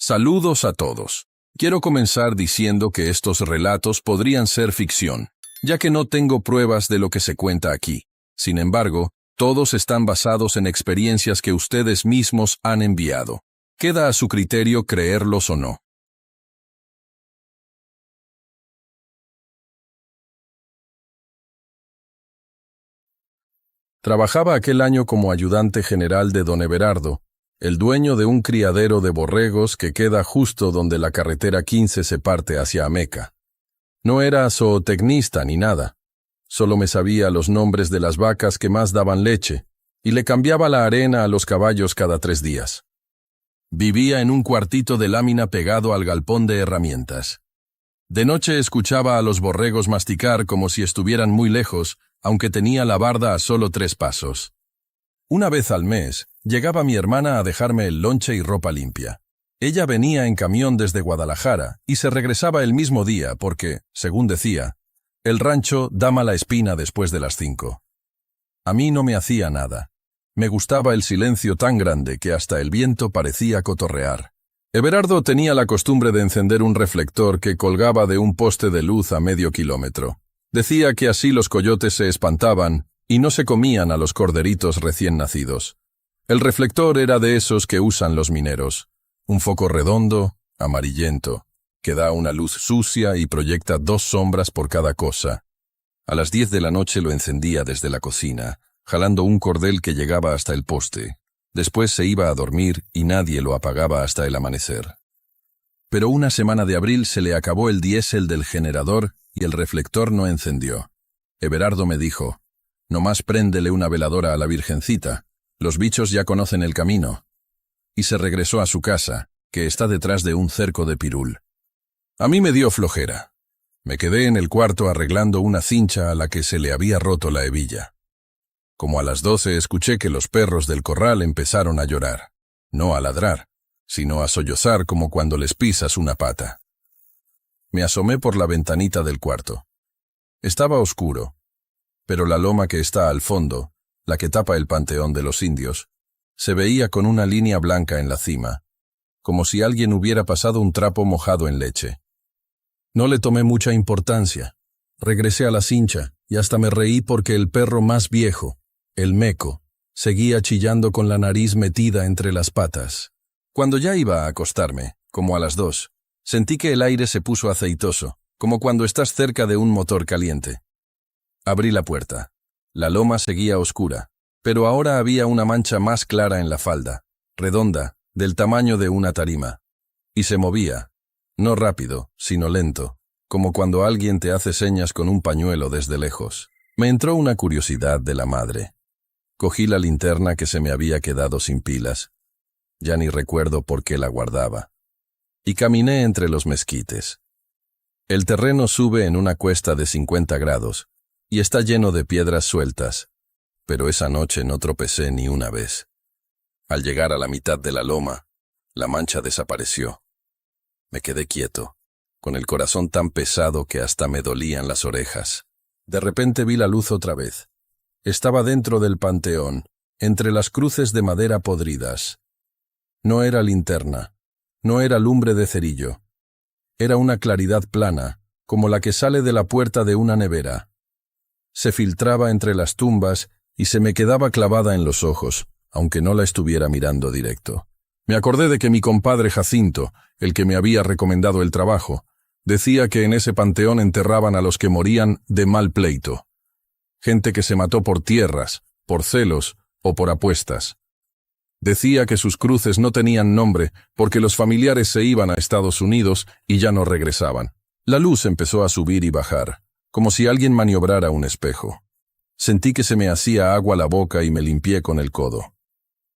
Saludos a todos. Quiero comenzar diciendo que estos relatos podrían ser ficción, ya que no tengo pruebas de lo que se cuenta aquí. Sin embargo, todos están basados en experiencias que ustedes mismos han enviado. Queda a su criterio creerlos o no. Trabajaba aquel año como ayudante general de don Everardo, el dueño de un criadero de borregos que queda justo donde la carretera 15 se parte hacia Ameca. No era zootecnista ni nada, solo me sabía los nombres de las vacas que más daban leche, y le cambiaba la arena a los caballos cada 3 días. Vivía en un cuartito de lámina pegado al galpón de herramientas. De noche escuchaba a los borregos masticar como si estuvieran muy lejos, aunque tenía la barda a solo 3 pasos. Una vez al mes, llegaba mi hermana a dejarme el lonche y ropa limpia. Ella venía en camión desde Guadalajara y se regresaba el mismo día porque, según decía, el rancho da mala espina después de las 5. A mí no me hacía nada. Me gustaba el silencio tan grande que hasta el viento parecía cotorrear. Everardo tenía la costumbre de encender un reflector que colgaba de un poste de luz a medio kilómetro. Decía que así los coyotes se espantaban y no se comían a los corderitos recién nacidos. El reflector era de esos que usan los mineros. Un foco redondo, amarillento, que da una luz sucia y proyecta 2 sombras por cada cosa. A las 10 de la noche lo encendía desde la cocina, jalando un cordel que llegaba hasta el poste. Después se iba a dormir y nadie lo apagaba hasta el amanecer. Pero una semana de abril se le acabó el diésel del generador y el reflector no encendió. Everardo me dijo: «Nomás préndele una veladora a la Virgencita, los bichos ya conocen el camino». Y se regresó a su casa, que está detrás de un cerco de pirul. A mí me dio flojera. Me quedé en el cuarto arreglando una cincha a la que se le había roto la hebilla. Como a las 12 escuché que los perros del corral empezaron a llorar, no a ladrar, sino a sollozar como cuando les pisas una pata. Me asomé por la ventanita del cuarto. Estaba oscuro, pero la loma que está al fondo, la que tapa el panteón de los indios, se veía con una línea blanca en la cima, como si alguien hubiera pasado un trapo mojado en leche. No le tomé mucha importancia. Regresé a la cincha y hasta me reí porque el perro más viejo, el Meco, seguía chillando con la nariz metida entre las patas. Cuando ya iba a acostarme, como a las 2, sentí que el aire se puso aceitoso, como cuando estás cerca de un motor caliente. Abrí la puerta. La loma seguía oscura, pero ahora había una mancha más clara en la falda, redonda, del tamaño de una tarima. Y se movía, no rápido, sino lento, como cuando alguien te hace señas con un pañuelo desde lejos. Me entró una curiosidad de la madre. Cogí la linterna que se me había quedado sin pilas. Ya ni recuerdo por qué la guardaba. Y caminé entre los mezquites. El terreno sube en una cuesta de 50 grados, y está lleno de piedras sueltas, pero esa noche no tropecé ni una vez. Al llegar a la mitad de la loma, la mancha desapareció. Me quedé quieto, con el corazón tan pesado que hasta me dolían las orejas. De repente vi la luz otra vez. Estaba dentro del panteón, entre las cruces de madera podridas. No era linterna, no era lumbre de cerillo. Era una claridad plana, como la que sale de la puerta de una nevera. Se filtraba entre las tumbas y se me quedaba clavada en los ojos, aunque no la estuviera mirando directo. Me acordé de que mi compadre Jacinto, el que me había recomendado el trabajo, decía que en ese panteón enterraban a los que morían de mal pleito. Gente que se mató por tierras, por celos o por apuestas. Decía que sus cruces no tenían nombre porque los familiares se iban a Estados Unidos y ya no regresaban. La luz empezó a subir y bajar, como si alguien maniobrara un espejo. Sentí que se me hacía agua la boca y me limpié con el codo.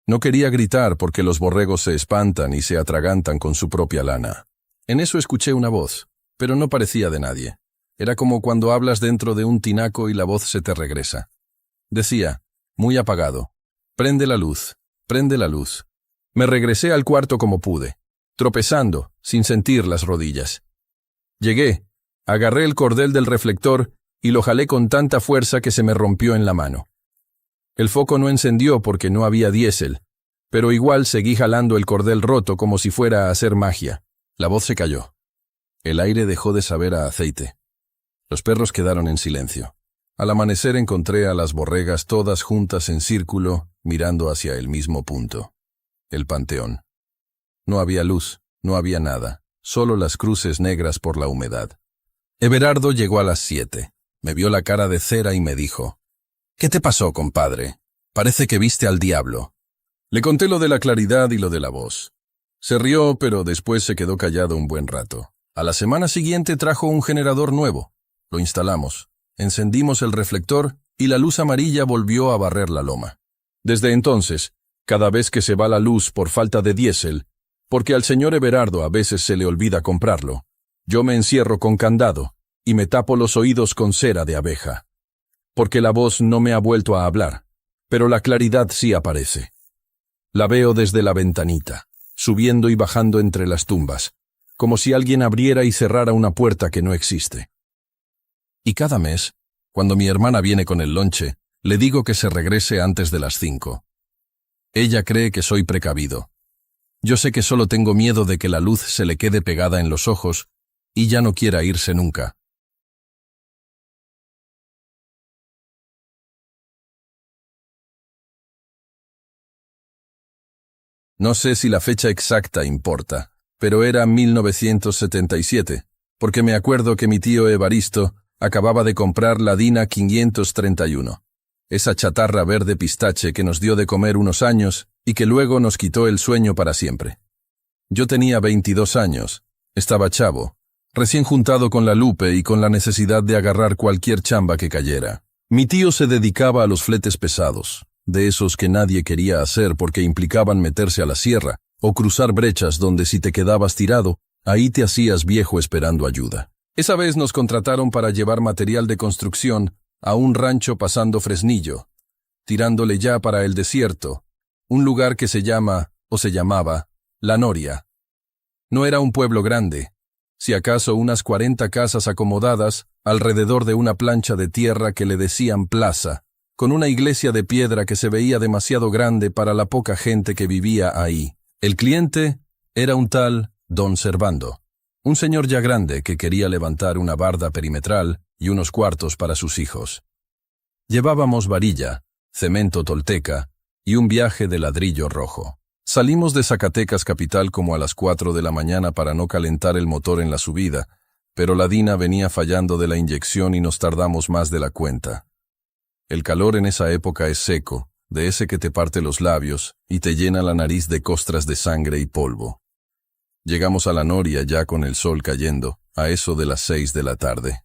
No quería gritar porque los borregos se espantan y se atragantan con su propia lana. En eso escuché una voz, pero no parecía de nadie. Era como cuando hablas dentro de un tinaco y la voz se te regresa. Decía, muy apagado: «Prende la luz, prende la luz». Me regresé al cuarto como pude, tropezando, sin sentir las rodillas. Llegué, agarré el cordel del reflector y lo jalé con tanta fuerza que se me rompió en la mano. El foco no encendió porque no había diésel, Pero igual seguí jalando el cordel roto como si fuera a hacer magia. La voz se calló. El aire dejó de saber a aceite. Los perros quedaron en silencio. Al amanecer encontré a las borregas todas juntas en círculo, mirando hacia el mismo punto. El panteón. No había luz, no había nada, solo las cruces negras por la humedad. Everardo llegó a las 7. Me vio la cara de cera y me dijo: «¿Qué te pasó, compadre? Parece que viste al diablo». Le conté lo de la claridad y lo de la voz. Se rió, pero después se quedó callado un buen rato. A la semana siguiente trajo un generador nuevo. Lo instalamos, encendimos el reflector y la luz amarilla volvió a barrer la loma. Desde entonces, cada vez que se va la luz por falta de diésel, porque al señor Everardo a veces se le olvida comprarlo, yo me encierro con candado y me tapo los oídos con cera de abeja. Porque la voz no me ha vuelto a hablar, pero la claridad sí aparece. La veo desde la ventanita, subiendo y bajando entre las tumbas, como si alguien abriera y cerrara una puerta que no existe. Y cada mes, cuando mi hermana viene con el lonche, le digo que se regrese antes de las 5. Ella cree que soy precavido. Yo sé que solo tengo miedo de que la luz se le quede pegada en los ojos y ya no quiera irse nunca. No sé si la fecha exacta importa, pero era 1977, porque me acuerdo que mi tío Evaristo acababa de comprar la Dina 531, esa chatarra verde pistache que nos dio de comer unos años y que luego nos quitó el sueño para siempre. Yo tenía 22 años, estaba chavo, recién juntado con la Lupe y con la necesidad de agarrar cualquier chamba que cayera. Mi tío se dedicaba a los fletes pesados, de esos que nadie quería hacer porque implicaban meterse a la sierra o cruzar brechas donde si te quedabas tirado, ahí te hacías viejo esperando ayuda. Esa vez nos contrataron para llevar material de construcción a un rancho pasando Fresnillo, tirándole ya para el desierto, un lugar que se llama, o se llamaba, La Noria. No era un pueblo grande, si acaso unas 40 casas acomodadas alrededor de una plancha de tierra que le decían plaza, con una iglesia de piedra que se veía demasiado grande para la poca gente que vivía ahí. El cliente era un tal don Servando, un señor ya grande que quería levantar una barda perimetral y unos cuartos para sus hijos. Llevábamos varilla, cemento tolteca y un viaje de ladrillo rojo. Salimos de Zacatecas capital como a las 4 de la mañana para no calentar el motor en la subida, pero la Dina venía fallando de la inyección y nos tardamos más de la cuenta. El calor en esa época es seco, de ese que te parte los labios y te llena la nariz de costras de sangre y polvo. Llegamos a La Noria ya con el sol cayendo, a eso de las 6 de la tarde.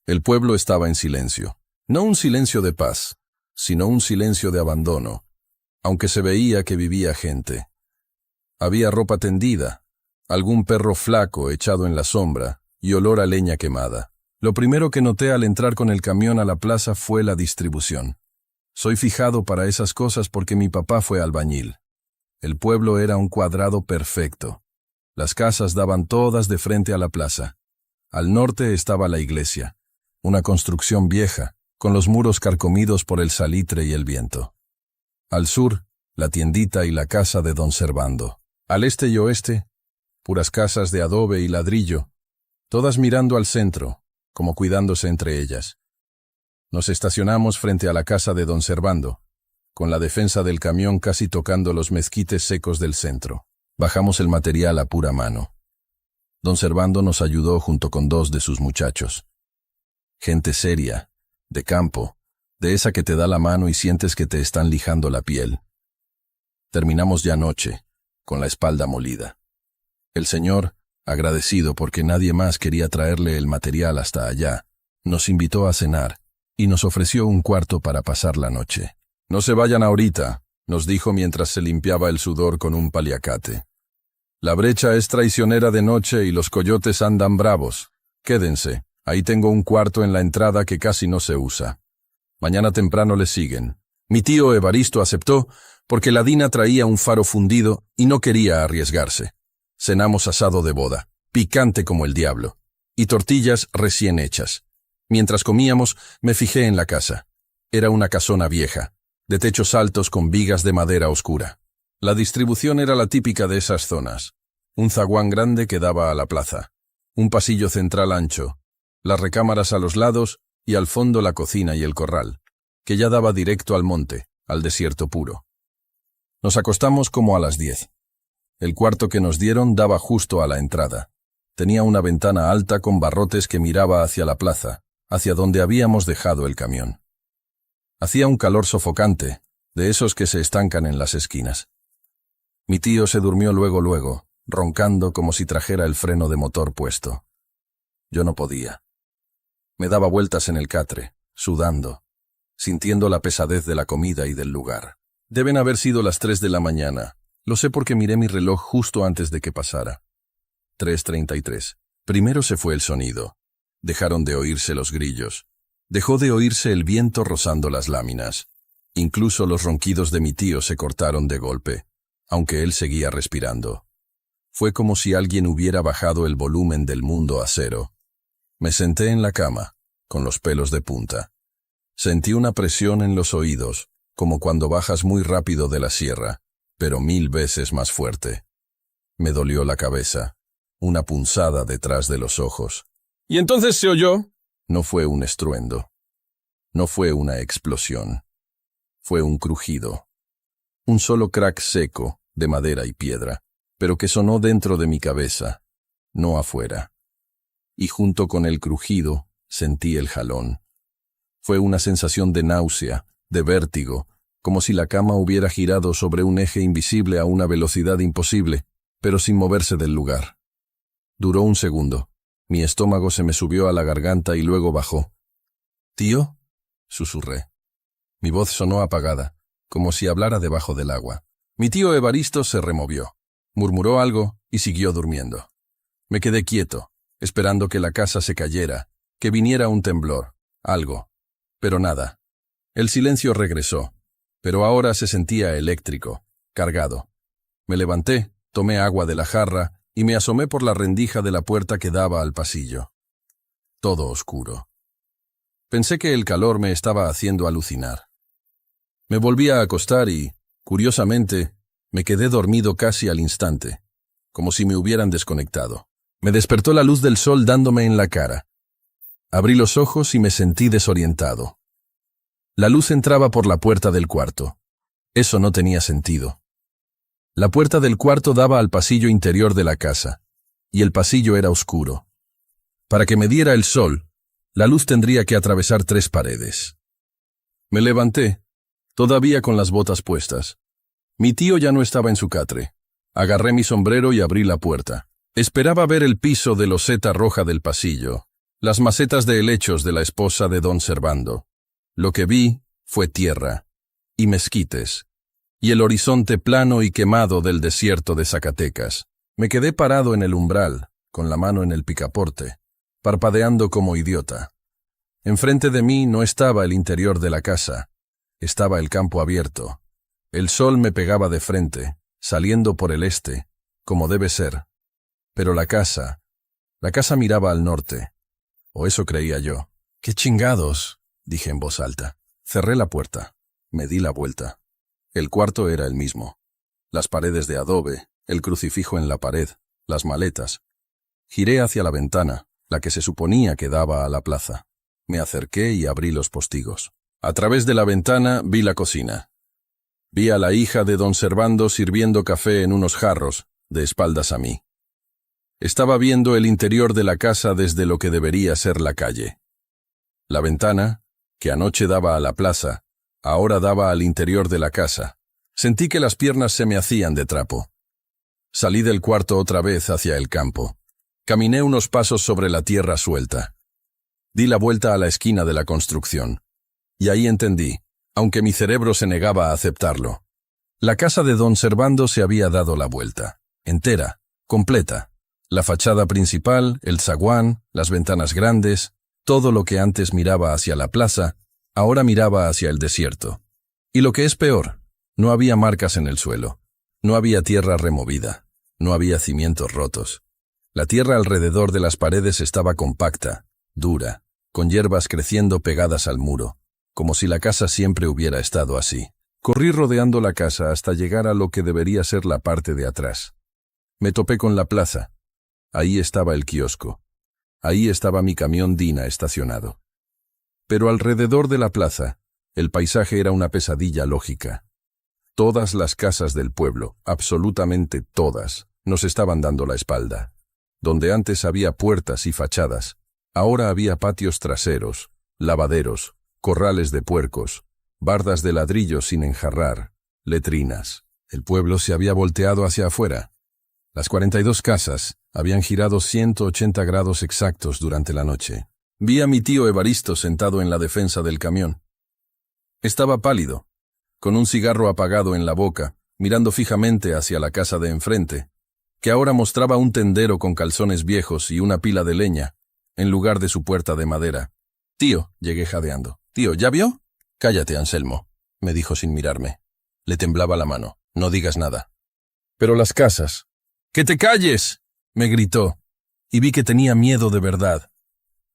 El pueblo estaba en silencio. No un silencio de paz, sino un silencio de abandono, aunque se veía que vivía gente. Había ropa tendida, algún perro flaco echado en la sombra y olor a leña quemada. Lo primero que noté al entrar con el camión a la plaza fue la distribución. Soy fijado para esas cosas porque mi papá fue albañil. El pueblo era un cuadrado perfecto. Las casas daban todas de frente a la plaza. Al norte estaba la iglesia, una construcción vieja, con los muros carcomidos por el salitre y el viento. Al sur, la tiendita y la casa de don Servando. Al este y oeste, puras casas de adobe y ladrillo, todas mirando al centro, como cuidándose entre ellas. Nos estacionamos frente a la casa de don Servando, con la defensa del camión casi tocando los mezquites secos del centro. Bajamos el material a pura mano. Don Servando nos ayudó junto con 2 de sus muchachos. Gente seria, de campo, de esa que te da la mano y sientes que te están lijando la piel. Terminamos ya noche, con la espalda molida. El señor, agradecido porque nadie más quería traerle el material hasta allá, nos invitó a cenar y nos ofreció un cuarto para pasar la noche. «No se vayan ahorita», nos dijo mientras se limpiaba el sudor con un paliacate. «La brecha es traicionera de noche y los coyotes andan bravos. Quédense, ahí tengo un cuarto en la entrada que casi no se usa. Mañana temprano le siguen». Mi tío Evaristo aceptó porque la Dina traía un faro fundido y no quería arriesgarse. Cenamos asado de boda, picante como el diablo, y tortillas recién hechas. Mientras comíamos, me fijé en la casa. Era una casona vieja, de techos altos con vigas de madera oscura. La distribución era la típica de esas zonas. Un zaguán grande que daba a la plaza, un pasillo central ancho, las recámaras a los lados y al fondo la cocina y el corral, que ya daba directo al monte, al desierto puro. Nos acostamos como a las 10. El cuarto que nos dieron daba justo a la entrada. Tenía una ventana alta con barrotes que miraba hacia la plaza, hacia donde habíamos dejado el camión. Hacía un calor sofocante, de esos que se estancan en las esquinas. Mi tío se durmió luego, roncando como si trajera el freno de motor puesto. Yo no podía. Me daba vueltas en el catre, sudando, sintiendo la pesadez de la comida y del lugar. Deben haber sido las 3 de la mañana. Lo sé porque miré mi reloj justo antes de que pasara. 3:33. Primero se fue el sonido. Dejaron de oírse los grillos. Dejó de oírse el viento rozando las láminas. Incluso los ronquidos de mi tío se cortaron de golpe, aunque él seguía respirando. Fue como si alguien hubiera bajado el volumen del mundo a cero. Me senté en la cama, con los pelos de punta. Sentí una presión en los oídos, como cuando bajas muy rápido de la sierra, pero 1000 veces más fuerte. Me dolió la cabeza, una punzada detrás de los ojos. ¿Y entonces se oyó? No fue un estruendo. No fue una explosión. Fue un crujido. Un solo crack seco, de madera y piedra, pero que sonó dentro de mi cabeza, no afuera. Y junto con el crujido, sentí el jalón. Fue una sensación de náusea, de vértigo, como si la cama hubiera girado sobre un eje invisible a una velocidad imposible, pero sin moverse del lugar. Duró un segundo. Mi estómago se me subió a la garganta y luego bajó. «¿Tío?», susurré. Mi voz sonó apagada, como si hablara debajo del agua. Mi tío Evaristo se removió, murmuró algo y siguió durmiendo. Me quedé quieto, esperando que la casa se cayera, que viniera un temblor, algo. Pero nada. El silencio regresó, pero ahora se sentía eléctrico, cargado. Me levanté, tomé agua de la jarra y me asomé por la rendija de la puerta que daba al pasillo. Todo oscuro. Pensé que el calor me estaba haciendo alucinar. Me volví a acostar y, curiosamente, me quedé dormido casi al instante, como si me hubieran desconectado. Me despertó la luz del sol dándome en la cara. Abrí los ojos y me sentí desorientado. La luz entraba por la puerta del cuarto. Eso no tenía sentido. La puerta del cuarto daba al pasillo interior de la casa, y el pasillo era oscuro. Para que me diera el sol, la luz tendría que atravesar 3 paredes. Me levanté, todavía con las botas puestas. Mi tío ya no estaba en su catre. Agarré mi sombrero y abrí la puerta. Esperaba ver el piso de loseta roja del pasillo, las macetas de helechos de la esposa de don Servando. Lo que vi fue tierra, y mezquites, y el horizonte plano y quemado del desierto de Zacatecas. Me quedé parado en el umbral, con la mano en el picaporte, parpadeando como idiota. Enfrente de mí no estaba el interior de la casa, estaba el campo abierto. El sol me pegaba de frente, saliendo por el este, como debe ser. Pero la casa miraba al norte, o eso creía yo. «¡Qué chingados!», dije en voz alta. Cerré la puerta, me di la vuelta. El cuarto era el mismo. Las paredes de adobe, el crucifijo en la pared, las maletas. Giré hacia la ventana, la que se suponía que daba a la plaza. Me acerqué y abrí los postigos. A través de la ventana vi la cocina. Vi a la hija de don Servando sirviendo café en unos jarros, de espaldas a mí. Estaba viendo el interior de la casa desde lo que debería ser la calle. La ventana, que anoche daba a la plaza, ahora daba al interior de la casa. Sentí que las piernas se me hacían de trapo. Salí del cuarto otra vez hacia el campo. Caminé unos pasos sobre la tierra suelta. Di la vuelta a la esquina de la construcción. Y ahí entendí, aunque mi cerebro se negaba a aceptarlo. La casa de don Servando se había dado la vuelta, entera, completa. La fachada principal, el zaguán, las ventanas grandes, todo lo que antes miraba hacia la plaza, ahora miraba hacia el desierto. Y lo que es peor, no había marcas en el suelo, no había tierra removida, no había cimientos rotos. La tierra alrededor de las paredes estaba compacta, dura, con hierbas creciendo pegadas al muro, como si la casa siempre hubiera estado así. Corrí rodeando la casa hasta llegar a lo que debería ser la parte de atrás. Me topé con la plaza. Ahí estaba el kiosco. Ahí estaba mi camión Dina estacionado. Pero alrededor de la plaza, el paisaje era una pesadilla lógica. Todas las casas del pueblo, absolutamente todas, nos estaban dando la espalda. Donde antes había puertas y fachadas, ahora había patios traseros, lavaderos, corrales de puercos, bardas de ladrillos sin enjarrar, letrinas. El pueblo se había volteado hacia afuera. Las 42 casas habían girado 180 grados exactos durante la noche. Vi a mi tío Evaristo sentado en la defensa del camión. Estaba pálido, con un cigarro apagado en la boca, mirando fijamente hacia la casa de enfrente, que ahora mostraba un tendero con calzones viejos y una pila de leña, en lugar de su puerta de madera. Tío, llegué jadeando. Tío, ¿ya vio? Cállate, Anselmo, me dijo sin mirarme. Le temblaba la mano. No digas nada. Pero las casas. ¡Que te calles!, me gritó, y vi que tenía miedo de verdad.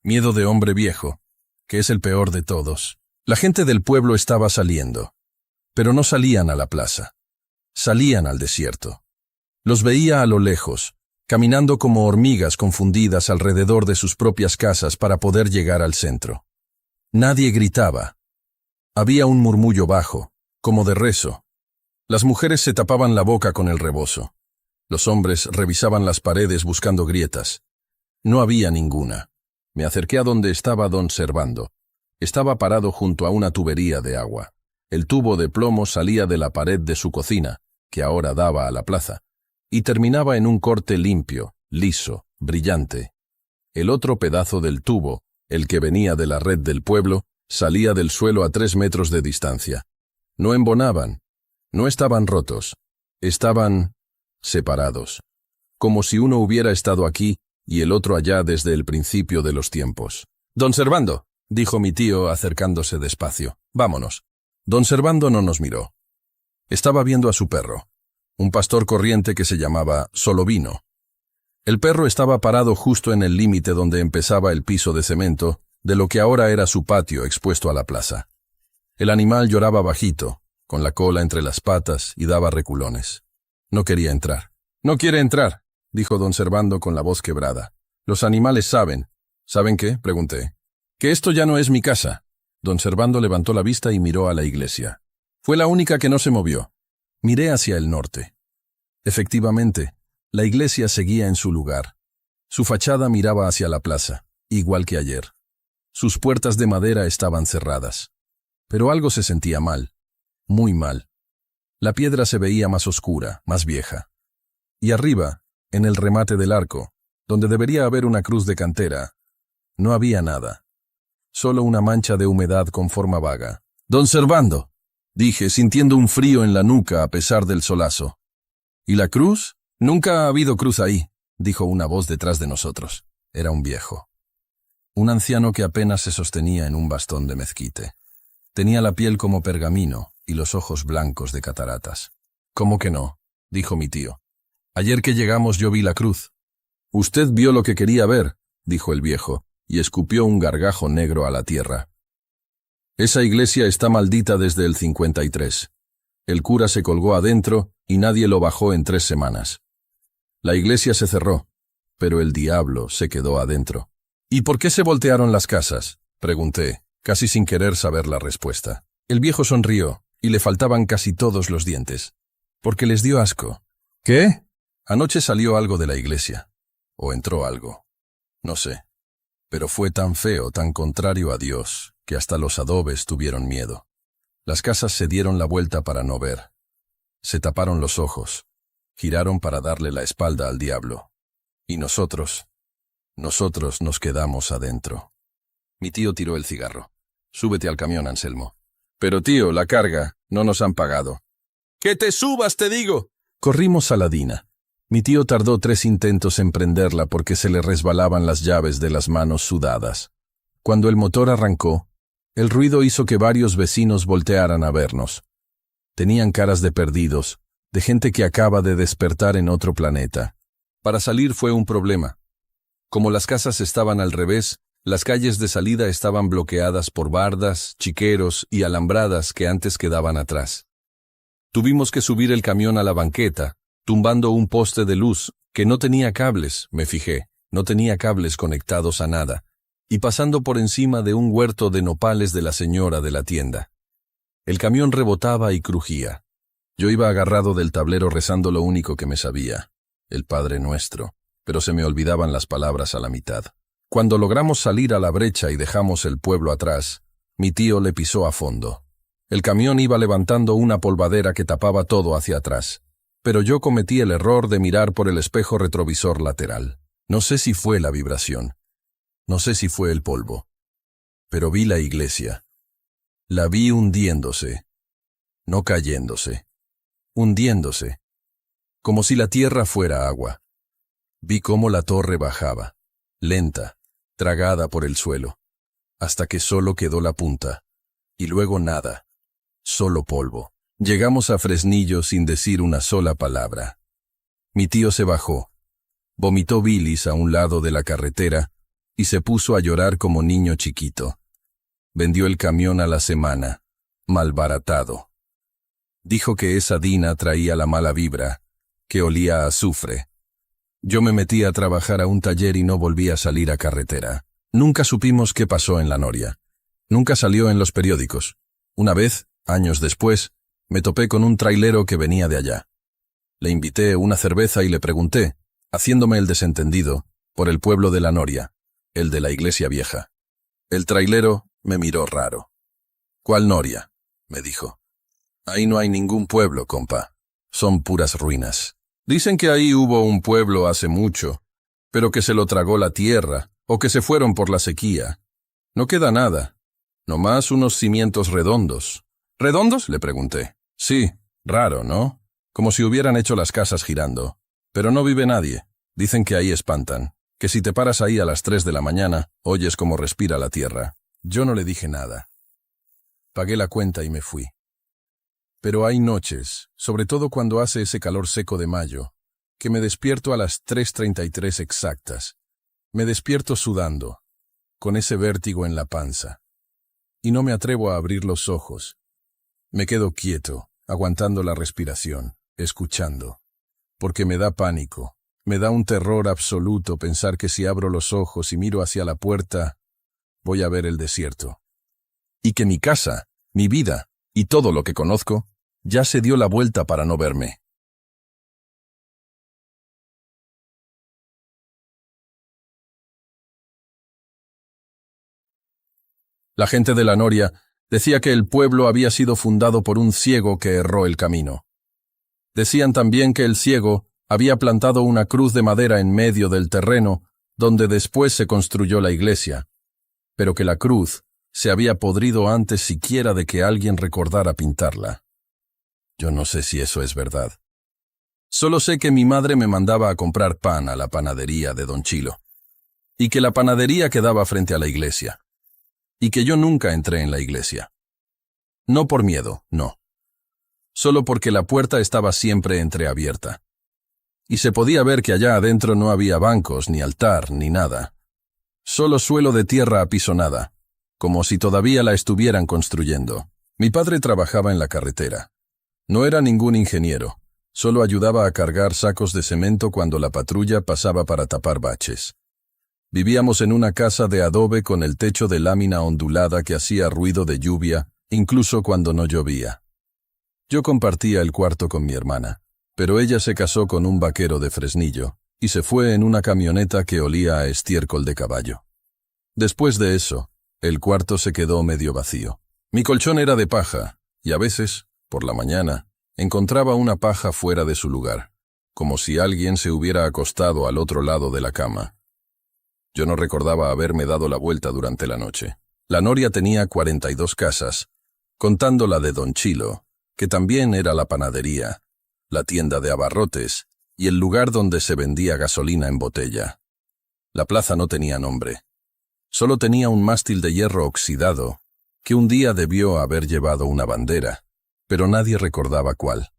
Miedo de hombre viejo, que es el peor de todos. La gente del pueblo estaba saliendo, pero no salían a la plaza. Salían al desierto. Los veía a lo lejos, caminando como hormigas confundidas alrededor de sus propias casas para poder llegar al centro. Nadie gritaba. Había un murmullo bajo, como de rezo. Las mujeres se tapaban la boca con el rebozo. Los hombres revisaban las paredes buscando grietas. No había ninguna. Me acerqué a donde estaba don Servando. Estaba parado junto a una tubería de agua. El tubo de plomo salía de la pared de su cocina, que ahora daba a la plaza, y terminaba en un corte limpio, liso, brillante. El otro pedazo del tubo, el que venía de la red del pueblo, salía del suelo a 3 metros de distancia. No embonaban, no estaban rotos, estaban separados, como si uno hubiera estado aquí y el otro allá desde el principio de los tiempos. «Don Servando», dijo mi tío acercándose despacio, «vámonos». Don Servando no nos miró. Estaba viendo a su perro, un pastor corriente que se llamaba Solovino. El perro estaba parado justo en el límite donde empezaba el piso de cemento de lo que ahora era su patio expuesto a la plaza. El animal lloraba bajito, con la cola entre las patas y daba reculones. No quería entrar. «No quiere entrar», dijo don Servando con la voz quebrada. «Los animales saben». «¿Saben qué?», pregunté. «Que esto ya no es mi casa». Don Servando levantó la vista y miró a la iglesia. Fue la única que no se movió. Miré hacia el norte. Efectivamente, la iglesia seguía en su lugar. Su fachada miraba hacia la plaza, igual que ayer. Sus puertas de madera estaban cerradas. Pero algo se sentía mal, muy mal. La piedra se veía más oscura, más vieja. Y arriba, en el remate del arco, donde debería haber una cruz de cantera, no había nada. Solo una mancha de humedad con forma vaga. «Don Servando», dije, sintiendo un frío en la nuca a pesar del solazo. «¿Y la cruz?» «Nunca ha habido cruz ahí», dijo una voz detrás de nosotros. Era un viejo. Un anciano que apenas se sostenía en un bastón de mezquite. Tenía la piel como pergamino y los ojos blancos de cataratas. «¿Cómo que no?», dijo mi tío. «Ayer que llegamos yo vi la cruz». «Usted vio lo que quería ver», dijo el viejo, y escupió un gargajo negro a la tierra. «Esa iglesia está maldita desde el 53. El cura se colgó adentro y nadie lo bajó en 3 semanas. La iglesia se cerró, pero el diablo se quedó adentro». «¿Y por qué se voltearon las casas?», pregunté, casi sin querer saber la respuesta. El viejo sonrió, y le faltaban casi todos los dientes. «Porque les dio asco». «¿Qué?». «Anoche salió algo de la iglesia. O entró algo. No sé. Pero fue tan feo, tan contrario a Dios, que hasta los adobes tuvieron miedo. Las casas se dieron la vuelta para no ver. Se taparon los ojos. Giraron para darle la espalda al diablo. Y nosotros nos quedamos adentro». Mi tío tiró el cigarro. «Súbete al camión, Anselmo». «Pero tío, la carga, no nos han pagado». «¡Que te subas, te digo!». Corrimos a la Dina. Mi tío tardó 3 intentos en prenderla porque se le resbalaban las llaves de las manos sudadas. Cuando el motor arrancó, el ruido hizo que varios vecinos voltearan a vernos. Tenían caras de perdidos, de gente que acaba de despertar en otro planeta. Para salir fue un problema. Como las casas estaban al revés, las calles de salida estaban bloqueadas por bardas, chiqueros y alambradas que antes quedaban atrás. Tuvimos que subir el camión a la banqueta, tumbando un poste de luz, que no tenía cables, me fijé, no tenía cables conectados a nada, y pasando por encima de un huerto de nopales de la señora de la tienda. El camión rebotaba y crujía. Yo iba agarrado del tablero rezando lo único que me sabía, el Padre Nuestro, pero se me olvidaban las palabras a la mitad. Cuando logramos salir a la brecha y dejamos el pueblo atrás, mi tío le pisó a fondo. El camión iba levantando una polvadera que tapaba todo hacia atrás, pero yo cometí el error de mirar por el espejo retrovisor lateral. No sé si fue la vibración, no sé si fue el polvo, pero vi la iglesia. La vi hundiéndose, no cayéndose, hundiéndose, como si la tierra fuera agua. Vi cómo la torre bajaba, lenta, tragada por el suelo, hasta que solo quedó la punta, y luego nada, solo polvo. Llegamos a Fresnillo sin decir una sola palabra. Mi tío se bajó, vomitó bilis a un lado de la carretera y se puso a llorar como niño chiquito. Vendió el camión a la semana, malbaratado. Dijo que esa Dina traía la mala vibra, que olía a azufre. Yo me metí a trabajar a un taller y no volví a salir a carretera. Nunca supimos qué pasó en la Noria. Nunca salió en los periódicos. Una vez, años después, me topé con un trailero que venía de allá. Le invité una cerveza y le pregunté, haciéndome el desentendido, por el pueblo de la Noria, el de la iglesia vieja. El trailero me miró raro. ¿Cuál Noria?, me dijo. Ahí no hay ningún pueblo, compa. Son puras ruinas. Dicen que ahí hubo un pueblo hace mucho, pero que se lo tragó la tierra, o que se fueron por la sequía. No queda nada, nomás unos cimientos redondos. ¿Redondos?, le pregunté. Sí, raro, ¿no? Como si hubieran hecho las casas girando. Pero no vive nadie. Dicen que ahí espantan, que si te paras ahí a las 3 de la mañana, oyes cómo respira la tierra. Yo no le dije nada. Pagué la cuenta y me fui. Pero hay noches, sobre todo cuando hace ese calor seco de mayo, que me despierto a las 3:33 exactas. Me despierto sudando, con ese vértigo en la panza. Y no me atrevo a abrir los ojos. Me quedo quieto, aguantando la respiración, escuchando. Porque me da pánico, me da un terror absoluto pensar que si abro los ojos y miro hacia la puerta, voy a ver el desierto. Y que mi casa, mi vida y todo lo que conozco, ya se dio la vuelta para no verme. La gente de la Noria decía que el pueblo había sido fundado por un ciego que erró el camino. Decían también que el ciego había plantado una cruz de madera en medio del terreno, donde después se construyó la iglesia, pero que la cruz se había podrido antes siquiera de que alguien recordara pintarla. Yo no sé si eso es verdad. Solo sé que mi madre me mandaba a comprar pan a la panadería de Don Chilo, y que la panadería quedaba frente a la iglesia, y que yo nunca entré en la iglesia. No por miedo, no. Solo porque la puerta estaba siempre entreabierta. Y se podía ver que allá adentro no había bancos, ni altar, ni nada. Solo suelo de tierra apisonada, como si todavía la estuvieran construyendo. Mi padre trabajaba en la carretera. No era ningún ingeniero, solo ayudaba a cargar sacos de cemento cuando la patrulla pasaba para tapar baches. Vivíamos en una casa de adobe con el techo de lámina ondulada que hacía ruido de lluvia, incluso cuando no llovía. Yo compartía el cuarto con mi hermana, pero ella se casó con un vaquero de Fresnillo y se fue en una camioneta que olía a estiércol de caballo. Después de eso, el cuarto se quedó medio vacío. Mi colchón era de paja, y a veces, por la mañana, encontraba una paja fuera de su lugar, como si alguien se hubiera acostado al otro lado de la cama. Yo no recordaba haberme dado la vuelta durante la noche. La Noria tenía 42 casas, contando la de Don Chilo, que también era la panadería, la tienda de abarrotes y el lugar donde se vendía gasolina en botella. La plaza no tenía nombre. Solo tenía un mástil de hierro oxidado, que un día debió haber llevado una bandera, pero nadie recordaba cuál.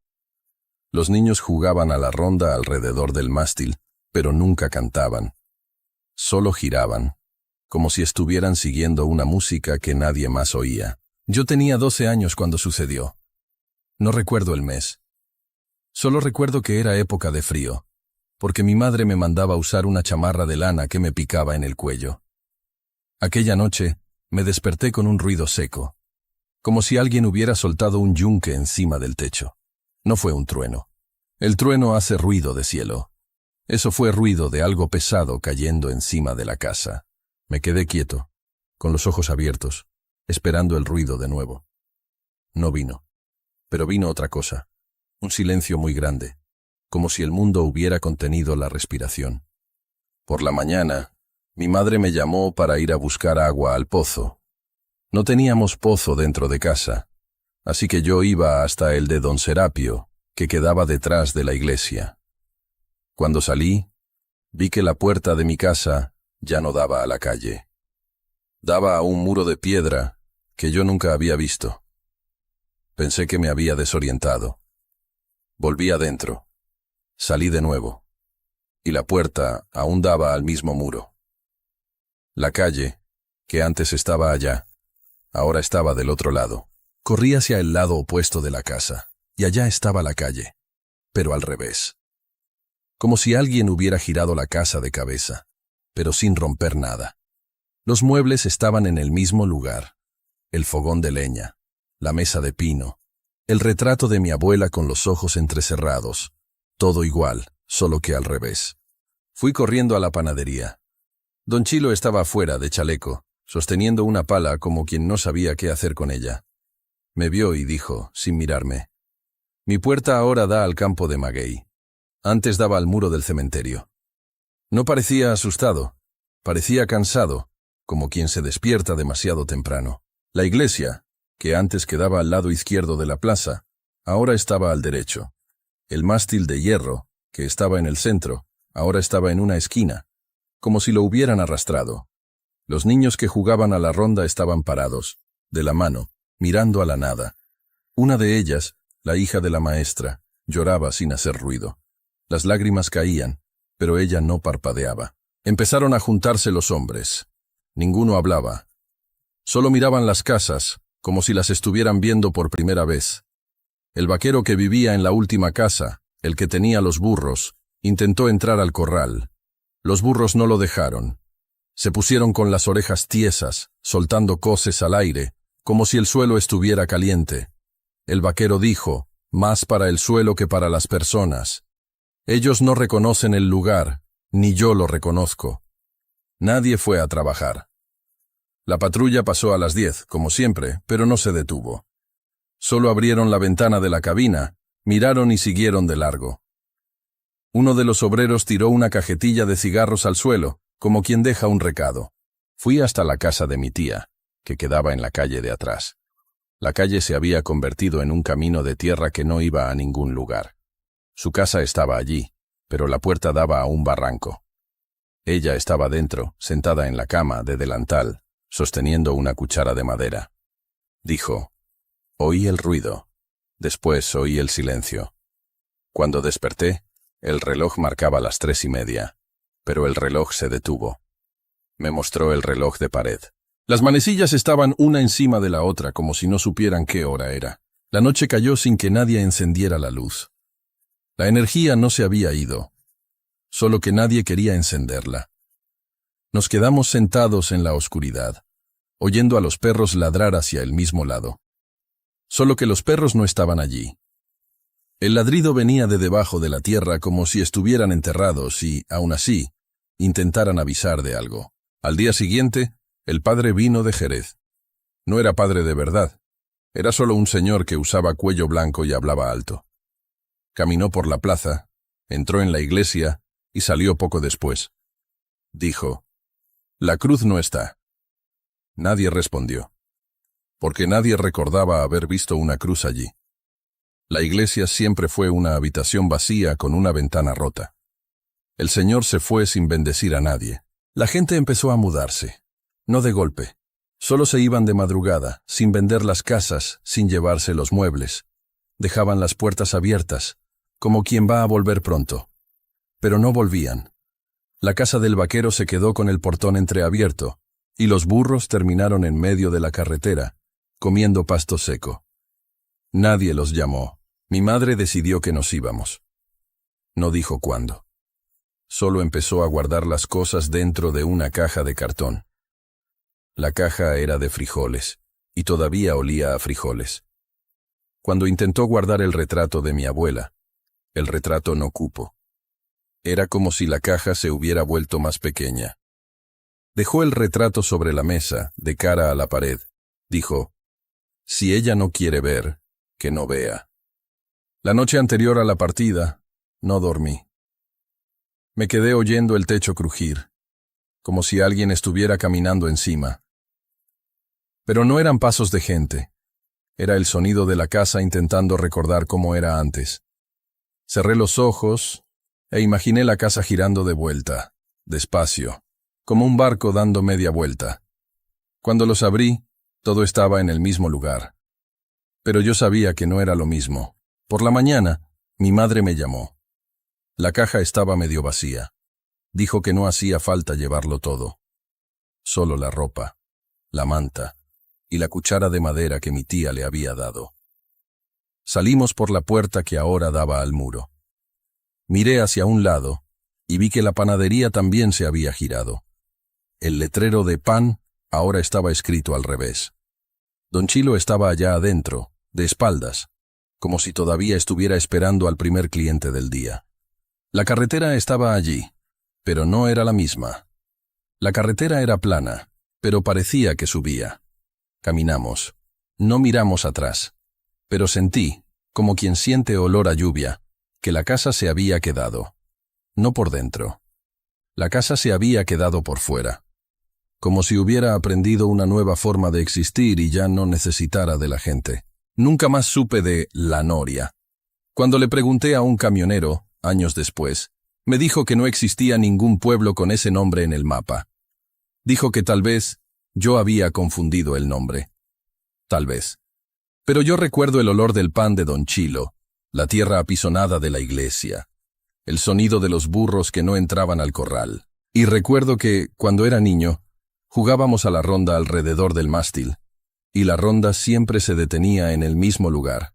Los niños jugaban a la ronda alrededor del mástil, pero nunca cantaban. Solo giraban, como si estuvieran siguiendo una música que nadie más oía. Yo tenía 12 años cuando sucedió. No recuerdo el mes. Solo recuerdo que era época de frío, porque mi madre me mandaba usar una chamarra de lana que me picaba en el cuello. Aquella noche me desperté con un ruido seco, como si alguien hubiera soltado un yunque encima del techo. No fue un trueno. El trueno hace ruido de cielo. Eso fue ruido de algo pesado cayendo encima de la casa. Me quedé quieto, con los ojos abiertos, esperando el ruido de nuevo. No vino. Pero vino otra cosa. Un silencio muy grande, como si el mundo hubiera contenido la respiración. Por la mañana, mi madre me llamó para ir a buscar agua al pozo. No teníamos pozo dentro de casa, así que yo iba hasta el de don Serapio, que quedaba detrás de la iglesia. Cuando salí, vi que la puerta de mi casa ya no daba a la calle. Daba a un muro de piedra que yo nunca había visto. Pensé que me había desorientado. Volví adentro. Salí de nuevo. Y la puerta aún daba al mismo muro. La calle, que antes estaba allá, ahora estaba del otro lado. Corrí hacia el lado opuesto de la casa, y allá estaba la calle, pero al revés. Como si alguien hubiera girado la casa de cabeza, pero sin romper nada. Los muebles estaban en el mismo lugar. El fogón de leña, la mesa de pino, el retrato de mi abuela con los ojos entrecerrados, todo igual, solo que al revés. Fui corriendo a la panadería. Don Chilo estaba afuera de chaleco, sosteniendo una pala como quien no sabía qué hacer con ella. Me vio y dijo, sin mirarme: «Mi puerta ahora da al campo de maguey. Antes daba al muro del cementerio». No parecía asustado, parecía cansado, como quien se despierta demasiado temprano. La iglesia, que antes quedaba al lado izquierdo de la plaza, ahora estaba al derecho. El mástil de hierro, que estaba en el centro, ahora estaba en una esquina, como si lo hubieran arrastrado. Los niños que jugaban a la ronda estaban parados, de la mano, mirando a la nada. Una de ellas, la hija de la maestra, lloraba sin hacer ruido. Las lágrimas caían, pero ella no parpadeaba. Empezaron a juntarse los hombres. Ninguno hablaba. Solo miraban las casas, como si las estuvieran viendo por primera vez. El vaquero que vivía en la última casa, el que tenía los burros, intentó entrar al corral. Los burros no lo dejaron. Se pusieron con las orejas tiesas, soltando coces al aire, como si el suelo estuviera caliente. El vaquero dijo, «Más para el suelo que para las personas. Ellos no reconocen el lugar, ni yo lo reconozco». Nadie fue a trabajar. La patrulla pasó a las 10, como siempre, pero no se detuvo. Solo abrieron la ventana de la cabina, miraron y siguieron de largo. Uno de los obreros tiró una cajetilla de cigarros al suelo, como quien deja un recado. Fui hasta la casa de mi tía, que quedaba en la calle de atrás. La calle se había convertido en un camino de tierra que no iba a ningún lugar. Su casa estaba allí, pero la puerta daba a un barranco. Ella estaba dentro, sentada en la cama, de delantal, sosteniendo una cuchara de madera. Dijo, «Oí el ruido. Después oí el silencio. Cuando desperté, el reloj marcaba las 3:30, pero el reloj se detuvo. Me mostró el reloj de pared. Las manecillas estaban una encima de la otra, como si no supieran qué hora era. La noche cayó sin que nadie encendiera la luz. La energía no se había ido, solo que nadie quería encenderla. Nos quedamos sentados en la oscuridad, oyendo a los perros ladrar hacia el mismo lado. Solo que los perros no estaban allí. El ladrido venía de debajo de la tierra como si estuvieran enterrados y, aún así, intentaran avisar de algo. Al día siguiente, el padre vino de Jerez. No era padre de verdad. Era solo un señor que usaba cuello blanco y hablaba alto. Caminó por la plaza, entró en la iglesia y salió poco después. Dijo, «La cruz no está». Nadie respondió, porque nadie recordaba haber visto una cruz allí. La iglesia siempre fue una habitación vacía con una ventana rota. El Señor se fue sin bendecir a nadie. La gente empezó a mudarse, no de golpe. Solo se iban de madrugada, sin vender las casas, sin llevarse los muebles. Dejaban las puertas abiertas, como quien va a volver pronto. Pero no volvían. La casa del vaquero se quedó con el portón entreabierto, y los burros terminaron en medio de la carretera, comiendo pasto seco. Nadie los llamó. Mi madre decidió que nos íbamos. No dijo cuándo. Solo empezó a guardar las cosas dentro de una caja de cartón. La caja era de frijoles, y todavía olía a frijoles. Cuando intentó guardar el retrato de mi abuela, el retrato no cupo. Era como si la caja se hubiera vuelto más pequeña. Dejó el retrato sobre la mesa, de cara a la pared. Dijo, si ella no quiere ver, que no vea. La noche anterior a la partida, no dormí. Me quedé oyendo el techo crujir, como si alguien estuviera caminando encima. Pero no eran pasos de gente. Era el sonido de la casa intentando recordar cómo era antes. Cerré los ojos e imaginé la casa girando de vuelta, despacio, como un barco dando media vuelta. Cuando los abrí, todo estaba en el mismo lugar. Pero yo sabía que no era lo mismo. Por la mañana, mi madre me llamó. La caja estaba medio vacía. Dijo que no hacía falta llevarlo todo. Solo la ropa, la manta y la cuchara de madera que mi tía le había dado. Salimos por la puerta que ahora daba al muro. Miré hacia un lado y vi que la panadería también se había girado. El letrero de pan ahora estaba escrito al revés. Don Chilo estaba allá adentro, de espaldas, como si todavía estuviera esperando al primer cliente del día. La carretera estaba allí, pero no era la misma. La carretera era plana, pero parecía que subía. Caminamos. No miramos atrás, pero sentí, como quien siente olor a lluvia, que la casa se había quedado. No por dentro. La casa se había quedado por fuera. Como si hubiera aprendido una nueva forma de existir y ya no necesitara de la gente. Nunca más supe de La Noria. Cuando le pregunté a un camionero, años después, me dijo que no existía ningún pueblo con ese nombre en el mapa. Dijo que tal vez yo había confundido el nombre. Tal vez. Pero yo recuerdo el olor del pan de Don Chilo, la tierra apisonada de la iglesia, el sonido de los burros que no entraban al corral. Y recuerdo que, cuando era niño, jugábamos a la ronda alrededor del mástil, y la ronda siempre se detenía en el mismo lugar,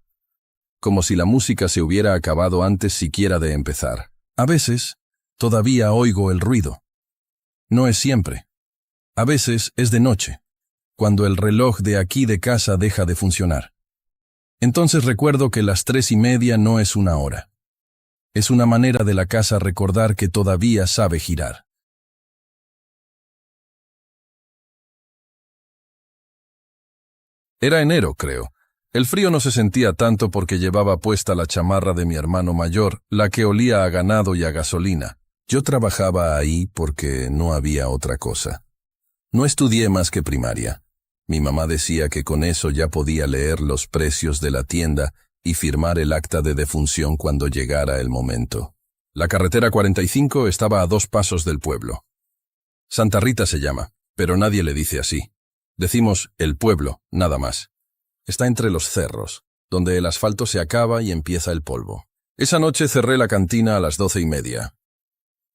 como si la música se hubiera acabado antes siquiera de empezar. A veces, todavía oigo el ruido. No es siempre. A veces es de noche, cuando el reloj de aquí de casa deja de funcionar. Entonces recuerdo que las 3:30 no es una hora. Es una manera de la casa recordar que todavía sabe girar. Era enero, creo. El frío no se sentía tanto porque llevaba puesta la chamarra de mi hermano mayor, la que olía a ganado y a gasolina. Yo trabajaba ahí porque no había otra cosa. No estudié más que primaria. Mi mamá decía que con eso ya podía leer los precios de la tienda y firmar el acta de defunción cuando llegara el momento. La carretera 45 estaba a 2 pasos del pueblo. Santa Rita se llama, pero nadie le dice así. Decimos el pueblo, nada más. Está entre los cerros, donde el asfalto se acaba y empieza el polvo. Esa noche cerré la cantina a las 12:30.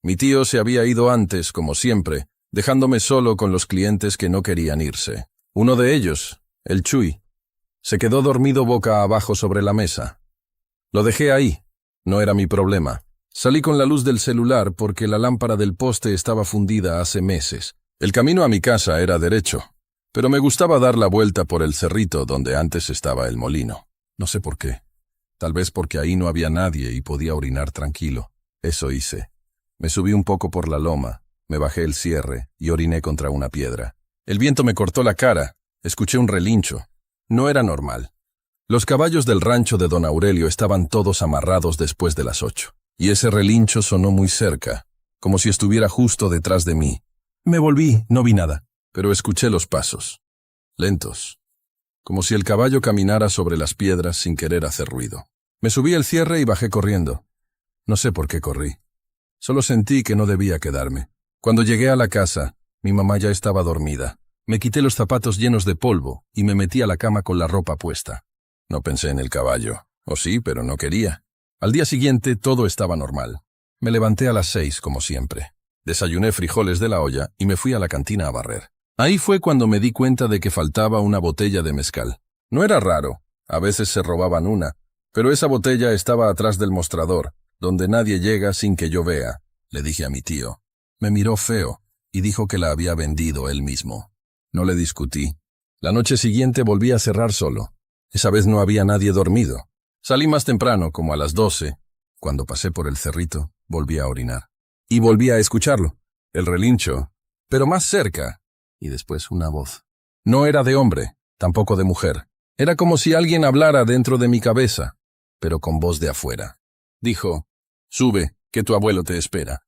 Mi tío se había ido antes, como siempre, dejándome solo con los clientes que no querían irse. Uno de ellos, el Chuy, se quedó dormido boca abajo sobre la mesa. Lo dejé ahí, no era mi problema. Salí con la luz del celular porque la lámpara del poste estaba fundida hace meses. El camino a mi casa era derecho, pero me gustaba dar la vuelta por el cerrito donde antes estaba el molino. No sé por qué. Tal vez porque ahí no había nadie y podía orinar tranquilo. Eso hice. Me subí un poco por la loma, me bajé el cierre y oriné contra una piedra. El viento me cortó la cara. Escuché un relincho. No era normal. Los caballos del rancho de don Aurelio estaban todos amarrados después de las 8. Y ese relincho sonó muy cerca, como si estuviera justo detrás de mí. Me volví, no vi nada, pero escuché los pasos. Lentos. Como si el caballo caminara sobre las piedras sin querer hacer ruido. Me subí el cierre y bajé corriendo. No sé por qué corrí. Solo sentí que no debía quedarme. Cuando llegué a la casa, mi mamá ya estaba dormida. Me quité los zapatos llenos de polvo y me metí a la cama con la ropa puesta. No pensé en el caballo. O sí, pero no quería. Al día siguiente todo estaba normal. Me levanté a las 6, como siempre. Desayuné frijoles de la olla y me fui a la cantina a barrer. Ahí fue cuando me di cuenta de que faltaba una botella de mezcal. No era raro. A veces se robaban una, pero esa botella estaba atrás del mostrador, donde nadie llega sin que yo vea, le dije a mi tío. Me miró feo y dijo que la había vendido él mismo. No le discutí. La noche siguiente volví a cerrar solo. Esa vez no había nadie dormido. Salí más temprano, como a las 12. Cuando pasé por el cerrito, volví a orinar. Y volví a escucharlo. El relincho, pero más cerca. Y después una voz. No era de hombre, tampoco de mujer. Era como si alguien hablara dentro de mi cabeza, pero con voz de afuera. Dijo, «Sube, que tu abuelo te espera».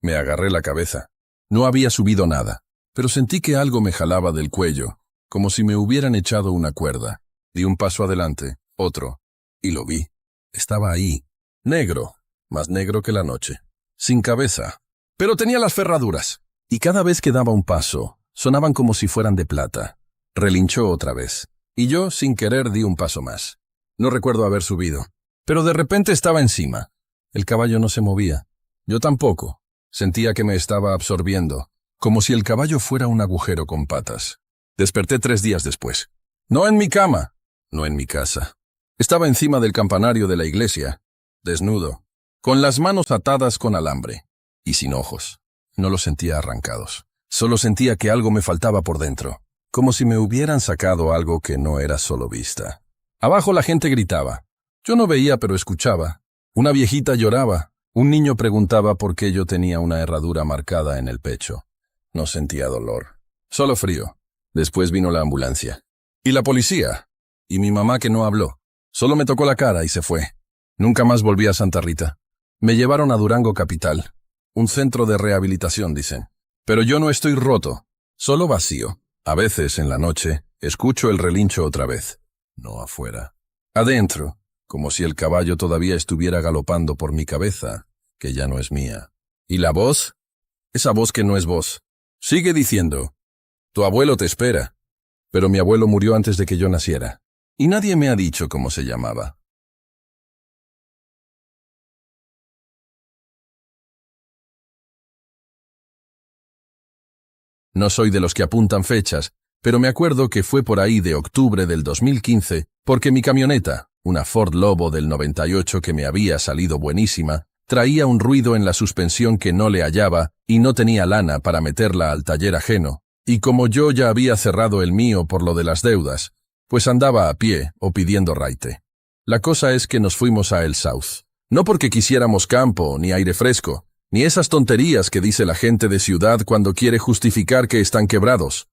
Me agarré la cabeza. No había subido nada, pero sentí que algo me jalaba del cuello, como si me hubieran echado una cuerda. Di un paso adelante, otro, y lo vi. Estaba ahí, negro, más negro que la noche, sin cabeza, pero tenía las ferraduras. Y cada vez que daba un paso, sonaban como si fueran de plata. Relinchó otra vez, y yo, sin querer, di un paso más. No recuerdo haber subido, pero de repente estaba encima. El caballo no se movía. Yo tampoco. Sentía que me estaba absorbiendo, como si el caballo fuera un agujero con patas. Desperté 3 días después. No en mi cama, no en mi casa. Estaba encima del campanario de la iglesia, desnudo, con las manos atadas con alambre, y sin ojos. No los sentía arrancados. Solo sentía que algo me faltaba por dentro, como si me hubieran sacado algo que no era solo vista. Abajo la gente gritaba. Yo no veía, pero escuchaba. Una viejita lloraba. Un niño preguntaba por qué yo tenía una herradura marcada en el pecho. No sentía dolor, solo frío. Después vino la ambulancia. Y la policía. Y mi mamá que no habló. Solo me tocó la cara y se fue. Nunca más volví a Santa Rita. Me llevaron a Durango Capital. Un centro de rehabilitación, dicen. Pero yo no estoy roto, solo vacío. A veces, en la noche, escucho el relincho otra vez. No afuera. Adentro, como si el caballo todavía estuviera galopando por mi cabeza, que ya no es mía. ¿Y la voz? Esa voz que no es voz. Sigue diciendo, tu abuelo te espera. Pero mi abuelo murió antes de que yo naciera. Y nadie me ha dicho cómo se llamaba. No soy de los que apuntan fechas, pero me acuerdo que fue por ahí de octubre del 2015, porque mi camioneta, una Ford Lobo del 98 que me había salido buenísima, traía un ruido en la suspensión que no le hallaba y no tenía lana para meterla al taller ajeno. Y como yo ya había cerrado el mío por lo de las deudas, pues andaba a pie o pidiendo raite. La cosa es que nos fuimos a El South. No porque quisiéramos campo, ni aire fresco, ni esas tonterías que dice la gente de ciudad cuando quiere justificar que están quebrados.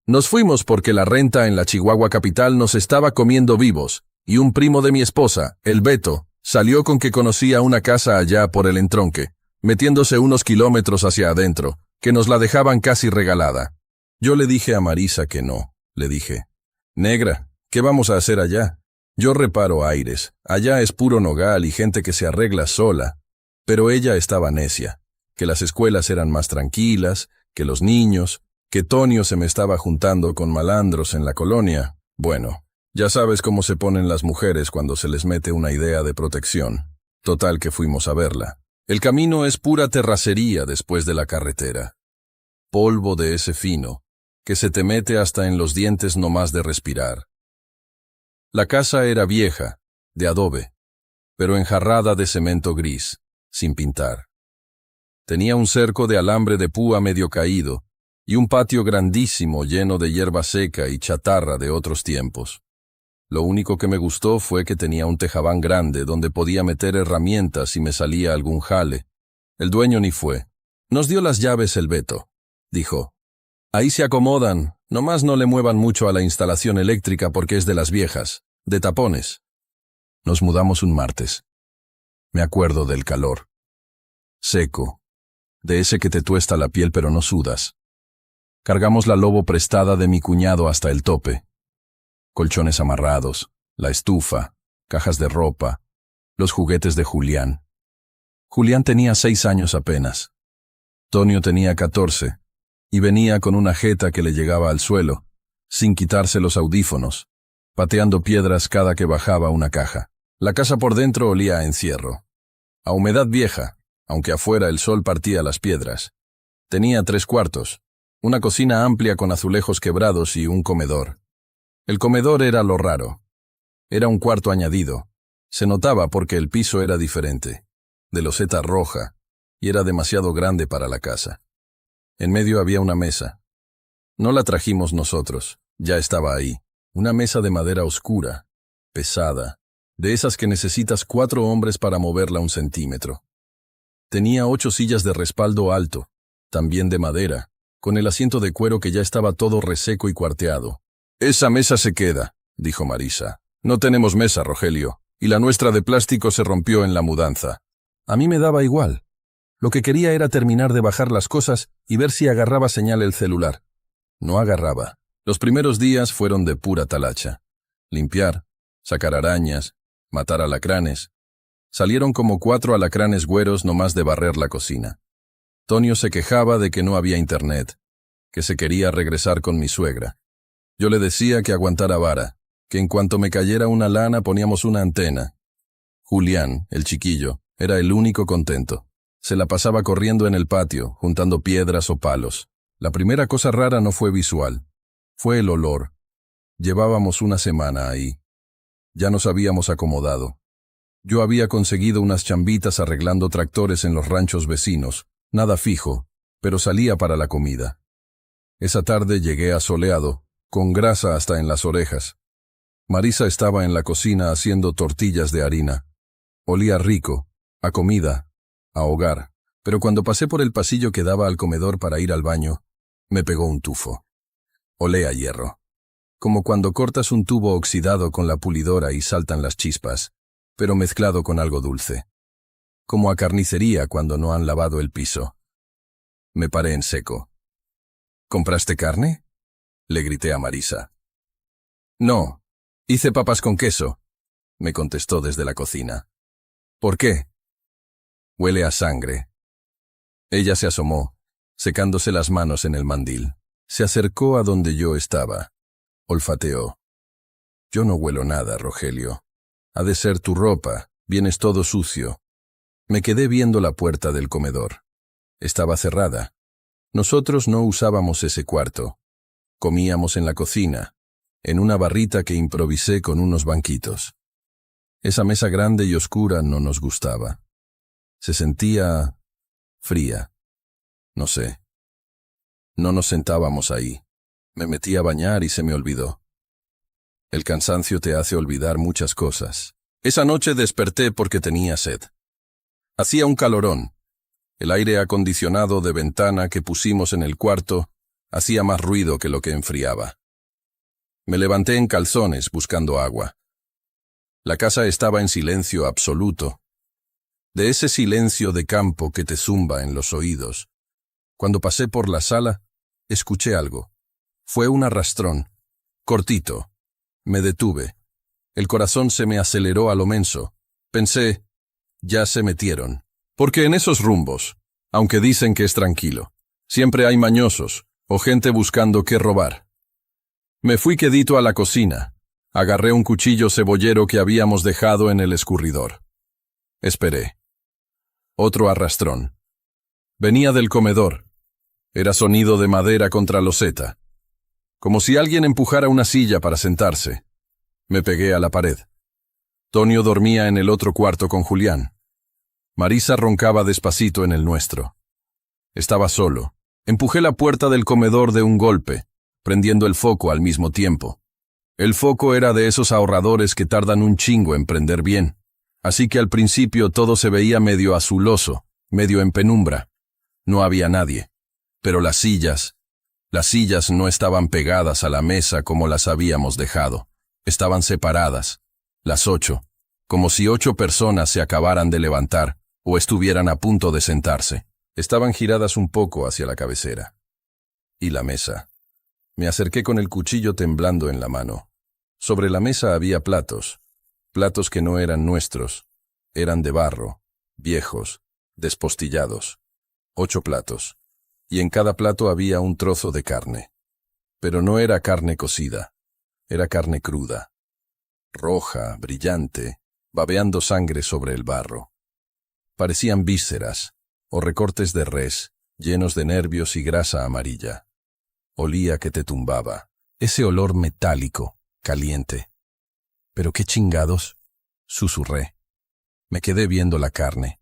Nos fuimos porque la renta en la Chihuahua capital nos estaba comiendo vivos, y un primo de mi esposa, el Beto, salió con que conocía una casa allá por el entronque, metiéndose unos kilómetros hacia adentro, que nos la dejaban casi regalada. Yo le dije a Marisa que no, le dije, «Negra, ¿qué vamos a hacer allá? Yo reparo aires, allá es puro nogal y gente que se arregla sola». Pero ella estaba necia, que las escuelas eran más tranquilas, que los niños, que Tonio se me estaba juntando con malandros en la colonia. Bueno, ya sabes cómo se ponen las mujeres cuando se les mete una idea de protección. Total que fuimos a verla. El camino es pura terracería después de la carretera. Polvo de ese fino, que se te mete hasta en los dientes nomás de respirar. La casa era vieja, de adobe, pero enjarrada de cemento gris, sin pintar. Tenía un cerco de alambre de púa medio caído y un patio grandísimo lleno de hierba seca y chatarra de otros tiempos. Lo único que me gustó fue que tenía un tejabán grande donde podía meter herramientas si me salía algún jale. El dueño ni fue. Nos dio las llaves el Beto. Dijo, «Ahí se acomodan, nomás no le muevan mucho a la instalación eléctrica porque es de las viejas, de tapones». Nos mudamos un martes. Me acuerdo del calor. Seco, de ese que te tuesta la piel pero no sudas. Cargamos la Lobo prestada de mi cuñado hasta el tope. Colchones amarrados, la estufa, cajas de ropa, los juguetes de Julián. Julián tenía 6 años apenas. Tonio tenía 14, y venía con una jeta que le llegaba al suelo, sin quitarse los audífonos, pateando piedras cada que bajaba una caja. La casa por dentro olía a encierro, a humedad vieja, aunque afuera el sol partía las piedras. Tenía 3 cuartos, una cocina amplia con azulejos quebrados y un comedor. El comedor era lo raro. Era un cuarto añadido. Se notaba porque el piso era diferente, de loseta roja, y era demasiado grande para la casa. En medio había una mesa. No la trajimos nosotros, ya estaba ahí. Una mesa de madera oscura, pesada, de esas que necesitas 4 hombres para moverla 1 centímetro. Tenía 8 sillas de respaldo alto, también de madera, con el asiento de cuero que ya estaba todo reseco y cuarteado. «Esa mesa se queda», dijo Marisa. «No tenemos mesa, Rogelio, y la nuestra de plástico se rompió en la mudanza». A mí me daba igual. Lo que quería era terminar de bajar las cosas y ver si agarraba señal el celular. No agarraba. Los primeros días fueron de pura talacha. Limpiar, sacar arañas, matar alacranes. Salieron como 4 alacranes güeros nomás de barrer la cocina. Tonio se quejaba de que no había internet, que se quería regresar con mi suegra. Yo le decía que aguantara vara, que en cuanto me cayera una lana poníamos una antena. Julián, el chiquillo, era el único contento. Se la pasaba corriendo en el patio, juntando piedras o palos. La primera cosa rara no fue visual, fue el olor. Llevábamos una semana ahí. Ya nos habíamos acomodado. Yo había conseguido unas chambitas arreglando tractores en los ranchos vecinos, nada fijo, pero salía para la comida. Esa tarde llegué asoleado, con grasa hasta en las orejas. Marisa estaba en la cocina haciendo tortillas de harina. Olía rico, a comida, a hogar, pero cuando pasé por el pasillo que daba al comedor para ir al baño, me pegó un tufo. Olé a hierro. Como cuando cortas un tubo oxidado con la pulidora y saltan las chispas, pero mezclado con algo dulce. Como a carnicería cuando no han lavado el piso. Me paré en seco. ¿Compraste carne?, le grité a Marisa. No, hice papas con queso, me contestó desde la cocina. ¿Por qué? Huele a sangre. Ella se asomó, secándose las manos en el mandil. Se acercó a donde yo estaba. Olfateó. Yo no huelo nada, Rogelio. Ha de ser tu ropa, vienes todo sucio. Me quedé viendo la puerta del comedor. Estaba cerrada. Nosotros no usábamos ese cuarto. Comíamos en la cocina, en una barrita que improvisé con unos banquitos. Esa mesa grande y oscura no nos gustaba. Se sentía fría. No sé. No nos sentábamos ahí. Me metí a bañar y se me olvidó. El cansancio te hace olvidar muchas cosas. Esa noche desperté porque tenía sed. Hacía un calorón. El aire acondicionado de ventana que pusimos en el cuarto hacía más ruido que lo que enfriaba. Me levanté en calzones buscando agua. La casa estaba en silencio absoluto. De ese silencio de campo que te zumba en los oídos. Cuando pasé por la sala, escuché algo. Fue un arrastrón, cortito. Me detuve. El corazón se me aceleró a lo menso. Pensé, ya se metieron. Porque en esos rumbos, aunque dicen que es tranquilo, siempre hay mañosos o gente buscando qué robar. Me fui quedito a la cocina. Agarré un cuchillo cebollero que habíamos dejado en el escurridor. Esperé. Otro arrastrón. Venía del comedor. Era sonido de madera contra loseta. Como si alguien empujara una silla para sentarse. Me pegué a la pared. Tonio dormía en el otro cuarto con Julián. Marisa roncaba despacito en el nuestro. Estaba solo. Empujé la puerta del comedor de un golpe, prendiendo el foco al mismo tiempo. El foco era de esos ahorradores que tardan un chingo en prender bien, así que al principio todo se veía medio azuloso, medio en penumbra. No había nadie, pero las sillas no estaban pegadas a la mesa como las habíamos dejado. Estaban separadas, las 8, como si 8 personas se acabaran de levantar o estuvieran a punto de sentarse. Estaban giradas un poco hacia la cabecera. Y la mesa. Me acerqué con el cuchillo temblando en la mano. Sobre la mesa había platos que no eran nuestros, eran de barro, viejos, despostillados. 8 platos. Y en cada plato había un trozo de carne. Pero no era carne cocida, era carne cruda. Roja, brillante, babeando sangre sobre el barro. Parecían vísceras, o recortes de res, llenos de nervios y grasa amarilla. Olía que te tumbaba, ese olor metálico, caliente. ¿Pero qué chingados?, susurré. Me quedé viendo la carne.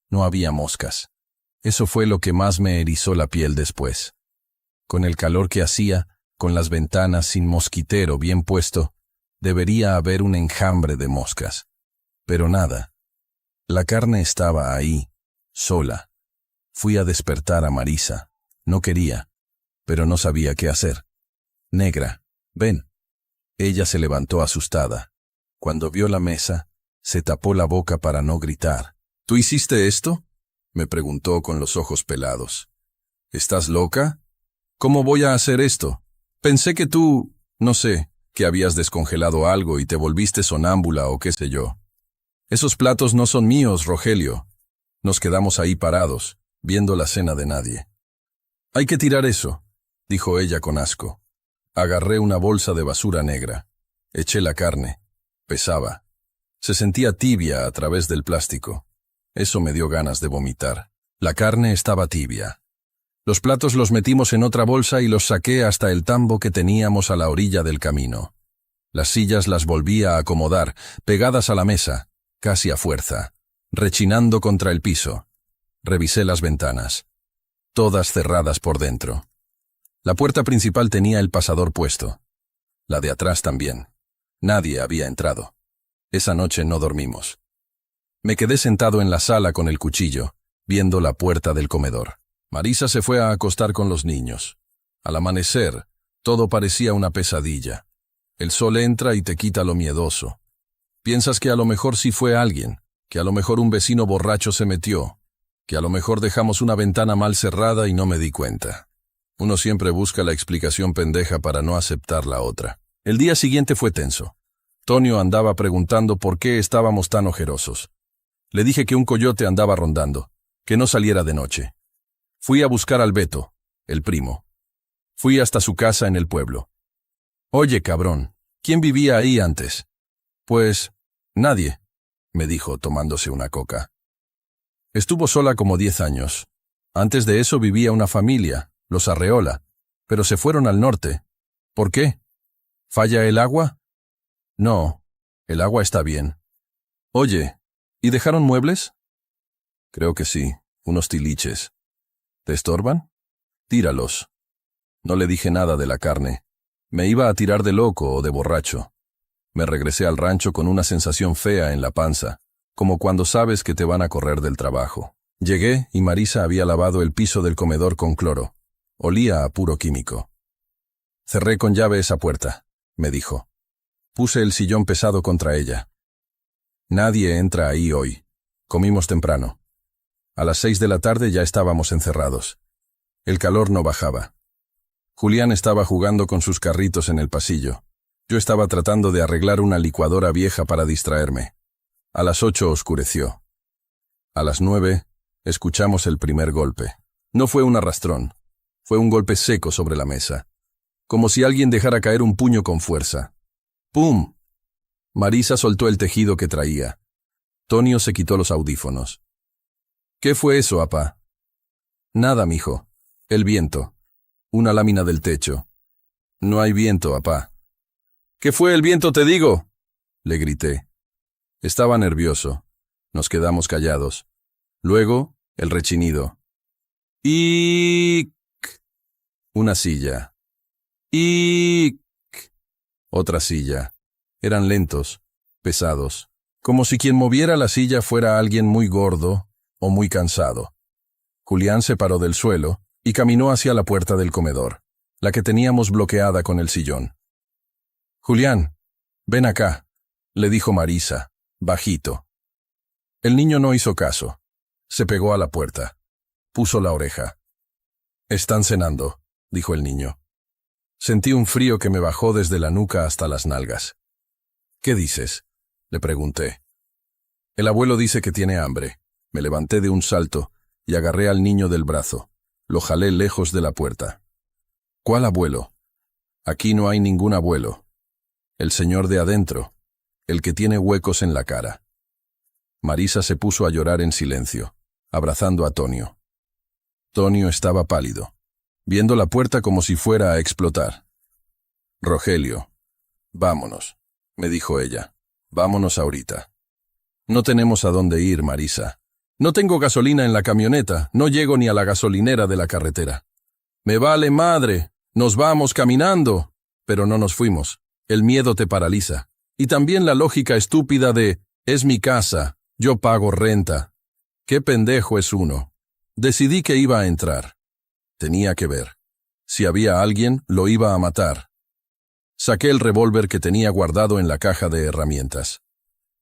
No había moscas. Eso fue lo que más me erizó la piel después. Con el calor que hacía, con las ventanas sin mosquitero bien puesto, debería haber un enjambre de moscas. Pero nada. La carne estaba ahí, sola. Fui a despertar a Marisa. No quería, pero no sabía qué hacer. Negra, ven. Ella se levantó asustada. Cuando vio la mesa, se tapó la boca para no gritar. ¿Tú hiciste esto?, me preguntó con los ojos pelados. ¿Estás loca? ¿Cómo voy a hacer esto? Pensé que tú, no sé, que habías descongelado algo y te volviste sonámbula o qué sé yo. Esos platos no son míos, Rogelio. Nos quedamos ahí parados, viendo la cena de nadie. Hay que tirar eso, dijo ella con asco. Agarré una bolsa de basura negra. Eché la carne. Pesaba. Se sentía tibia a través del plástico. Eso me dio ganas de vomitar. La carne estaba tibia. Los platos los metimos en otra bolsa y los saqué hasta el tambo que teníamos a la orilla del camino. Las sillas las volví a acomodar, pegadas a la mesa, casi a fuerza, rechinando contra el piso. Revisé las ventanas. Todas cerradas por dentro. La puerta principal tenía el pasador puesto. La de atrás también. Nadie había entrado. Esa noche no dormimos. Me quedé sentado en la sala con el cuchillo, viendo la puerta del comedor. Marisa se fue a acostar con los niños. Al amanecer, todo parecía una pesadilla. El sol entra y te quita lo miedoso. Piensas que a lo mejor sí fue alguien, que a lo mejor un vecino borracho se metió, que a lo mejor dejamos una ventana mal cerrada y no me di cuenta. Uno siempre busca la explicación pendeja para no aceptar la otra. El día siguiente fue tenso. Tonio andaba preguntando por qué estábamos tan ojerosos. Le dije que un coyote andaba rondando, que no saliera de noche. Fui a buscar al Beto, el primo. Fui hasta su casa en el pueblo. Oye, cabrón, ¿quién vivía ahí antes? Pues, nadie, me dijo tomándose una coca. Estuvo sola como 10 años. Antes de eso vivía una familia, los Arreola, pero se fueron al norte. ¿Por qué? ¿Falla el agua? No, el agua está bien. Oye, ¿y dejaron muebles? Creo que sí, unos tiliches. ¿Te estorban? Tíralos. No le dije nada de la carne. Me iba a tirar de loco o de borracho. Me regresé al rancho con una sensación fea en la panza, como cuando sabes que te van a correr del trabajo. Llegué y Marisa había lavado el piso del comedor con cloro. Olía a puro químico. Cerré con llave esa puerta, me dijo. Puse el sillón pesado contra ella. Nadie entra ahí hoy. Comimos temprano. A las 6 de la tarde ya estábamos encerrados. El calor no bajaba. Julián estaba jugando con sus carritos en el pasillo. Yo estaba tratando de arreglar una licuadora vieja para distraerme. A las 8 oscureció. A las 9 escuchamos el primer golpe. No fue un arrastrón. Fue un golpe seco sobre la mesa. Como si alguien dejara caer un puño con fuerza. ¡Pum! Marisa soltó el tejido que traía. Tonio se quitó los audífonos. ¿Qué fue eso, apá? Nada, mijo. El viento. Una lámina del techo. No hay viento, apá. ¿Qué fue el viento, te digo?, le grité. Estaba nervioso. Nos quedamos callados. Luego, el rechinido. ¡Iiiic! Una silla. ¡Iiiic! Otra silla. Eran lentos, pesados, como si quien moviera la silla fuera alguien muy gordo o muy cansado. Julián se paró del suelo y caminó hacia la puerta del comedor, la que teníamos bloqueada con el sillón. Julián, ven acá, le dijo Marisa, bajito. El niño no hizo caso. Se pegó a la puerta. Puso la oreja. Están cenando, dijo el niño. Sentí un frío que me bajó desde la nuca hasta las nalgas. ¿Qué dices?, le pregunté. El abuelo dice que tiene hambre. Me levanté de un salto y agarré al niño del brazo. Lo jalé lejos de la puerta. ¿Cuál abuelo? Aquí no hay ningún abuelo. El señor de adentro, el que tiene huecos en la cara. Marisa se puso a llorar en silencio, abrazando a Tonio. Tonio estaba pálido, viendo la puerta como si fuera a explotar. Rogelio, vámonos, me dijo ella. Vámonos ahorita. No tenemos a dónde ir, Marisa. No tengo gasolina en la camioneta, no llego ni a la gasolinera de la carretera. Me vale madre, nos vamos caminando. Pero no nos fuimos. El miedo te paraliza. Y también la lógica estúpida de, es mi casa, yo pago renta. Qué pendejo es uno. Decidí que iba a entrar. Tenía que ver. Si había alguien, lo iba a matar. Saqué el revólver que tenía guardado en la caja de herramientas.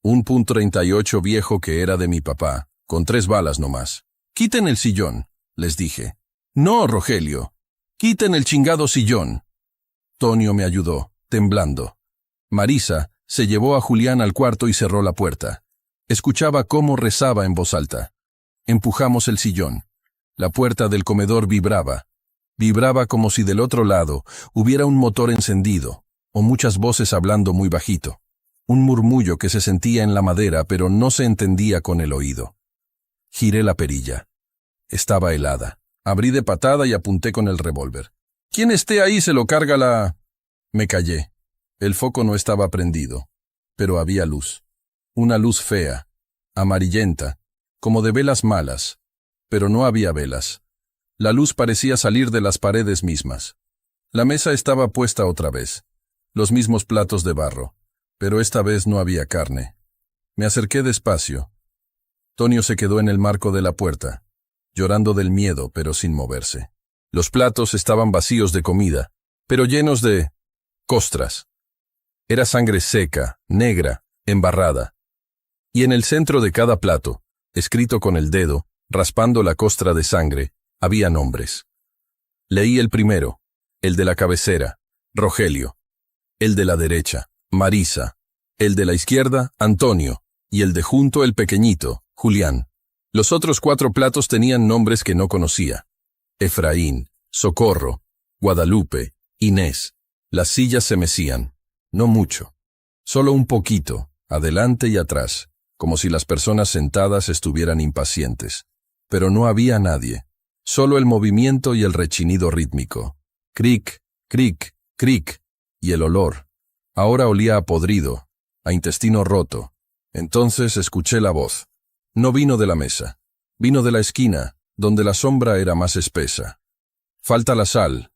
Un .38 viejo que era de mi papá, con 3 balas nomás. Quiten el sillón, les dije. No, Rogelio. Quiten el chingado sillón. Tonio me ayudó, temblando. Marisa se llevó a Julián al cuarto y cerró la puerta. Escuchaba cómo rezaba en voz alta. Empujamos el sillón. La puerta del comedor vibraba. Vibraba como si del otro lado hubiera un motor encendido, o muchas voces hablando muy bajito. Un murmullo que se sentía en la madera pero no se entendía con el oído. Giré la perilla. Estaba helada. Abrí de patada y apunté con el revólver. Quien esté ahí se lo carga la... Me callé. El foco no estaba prendido, pero había luz. Una luz fea, amarillenta, como de velas malas, pero no había velas. La luz parecía salir de las paredes mismas. La mesa estaba puesta otra vez. Los mismos platos de barro, pero esta vez no había carne. Me acerqué despacio. Tonio se quedó en el marco de la puerta, llorando del miedo, pero sin moverse. Los platos estaban vacíos de comida, pero llenos de costras. Era sangre seca, negra, embarrada. Y en el centro de cada plato, escrito con el dedo, raspando la costra de sangre, había nombres. Leí el primero, el de la cabecera, Rogelio. El de la derecha, Marisa. El de la izquierda, Antonio. Y el de junto, el pequeñito, Julián. Los otros 4 platos tenían nombres que no conocía. Efraín, Socorro, Guadalupe, Inés. Las sillas se mecían. No mucho. Solo un poquito, adelante y atrás, como si las personas sentadas estuvieran impacientes. Pero no había nadie. Solo el movimiento y el rechinido rítmico. Cric, cric, cric. Y el olor. Ahora olía a podrido, a intestino roto. Entonces escuché la voz. No vino de la mesa. Vino de la esquina, donde la sombra era más espesa. Falta la sal,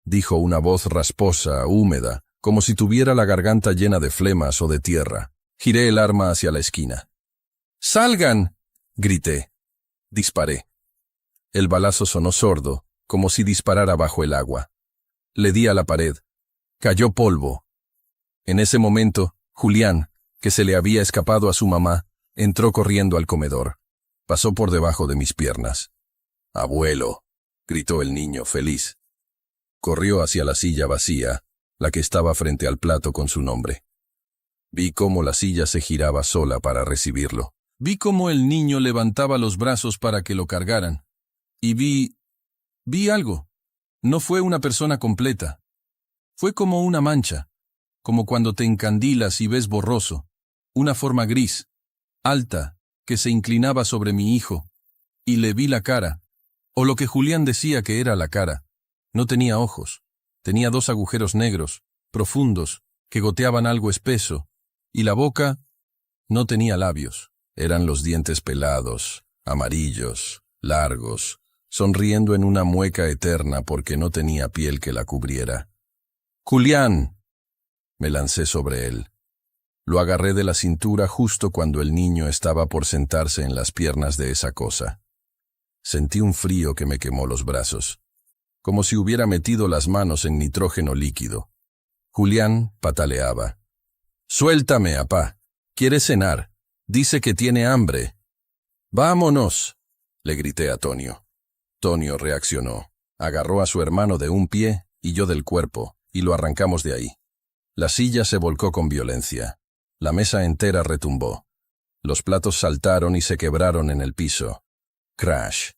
dijo una voz rasposa, húmeda, como si tuviera la garganta llena de flemas o de tierra. Giré el arma hacia la esquina. ¡Salgan!, grité. Disparé. El balazo sonó sordo, como si disparara bajo el agua. Le di a la pared. Cayó polvo. En ese momento, Julián, que se le había escapado a su mamá, entró corriendo al comedor. Pasó por debajo de mis piernas. «Abuelo», gritó el niño, feliz. Corrió hacia la silla vacía, la que estaba frente al plato con su nombre. Vi cómo la silla se giraba sola para recibirlo. Vi cómo el niño levantaba los brazos para que lo cargaran. Y vi algo. No fue una persona completa. Fue como una mancha, como cuando te encandilas y ves borroso. Una forma gris, alta, que se inclinaba sobre mi hijo. Y le vi la cara, o lo que Julián decía que era la cara. No tenía ojos. Tenía 2 agujeros negros, profundos, que goteaban algo espeso. Y la boca no tenía labios. Eran los dientes pelados, amarillos, largos, sonriendo en una mueca eterna porque no tenía piel que la cubriera. «¡Julián!», me lancé sobre él. Lo agarré de la cintura justo cuando el niño estaba por sentarse en las piernas de esa cosa. Sentí un frío que me quemó los brazos, como si hubiera metido las manos en nitrógeno líquido. Julián pataleaba. «Suéltame, apá. Quiere cenar. Dice que tiene hambre». «Vámonos», le grité a Tonio. Tonio reaccionó. Agarró a su hermano de un pie y yo del cuerpo, y lo arrancamos de ahí. La silla se volcó con violencia. La mesa entera retumbó. Los platos saltaron y se quebraron en el piso. Crash.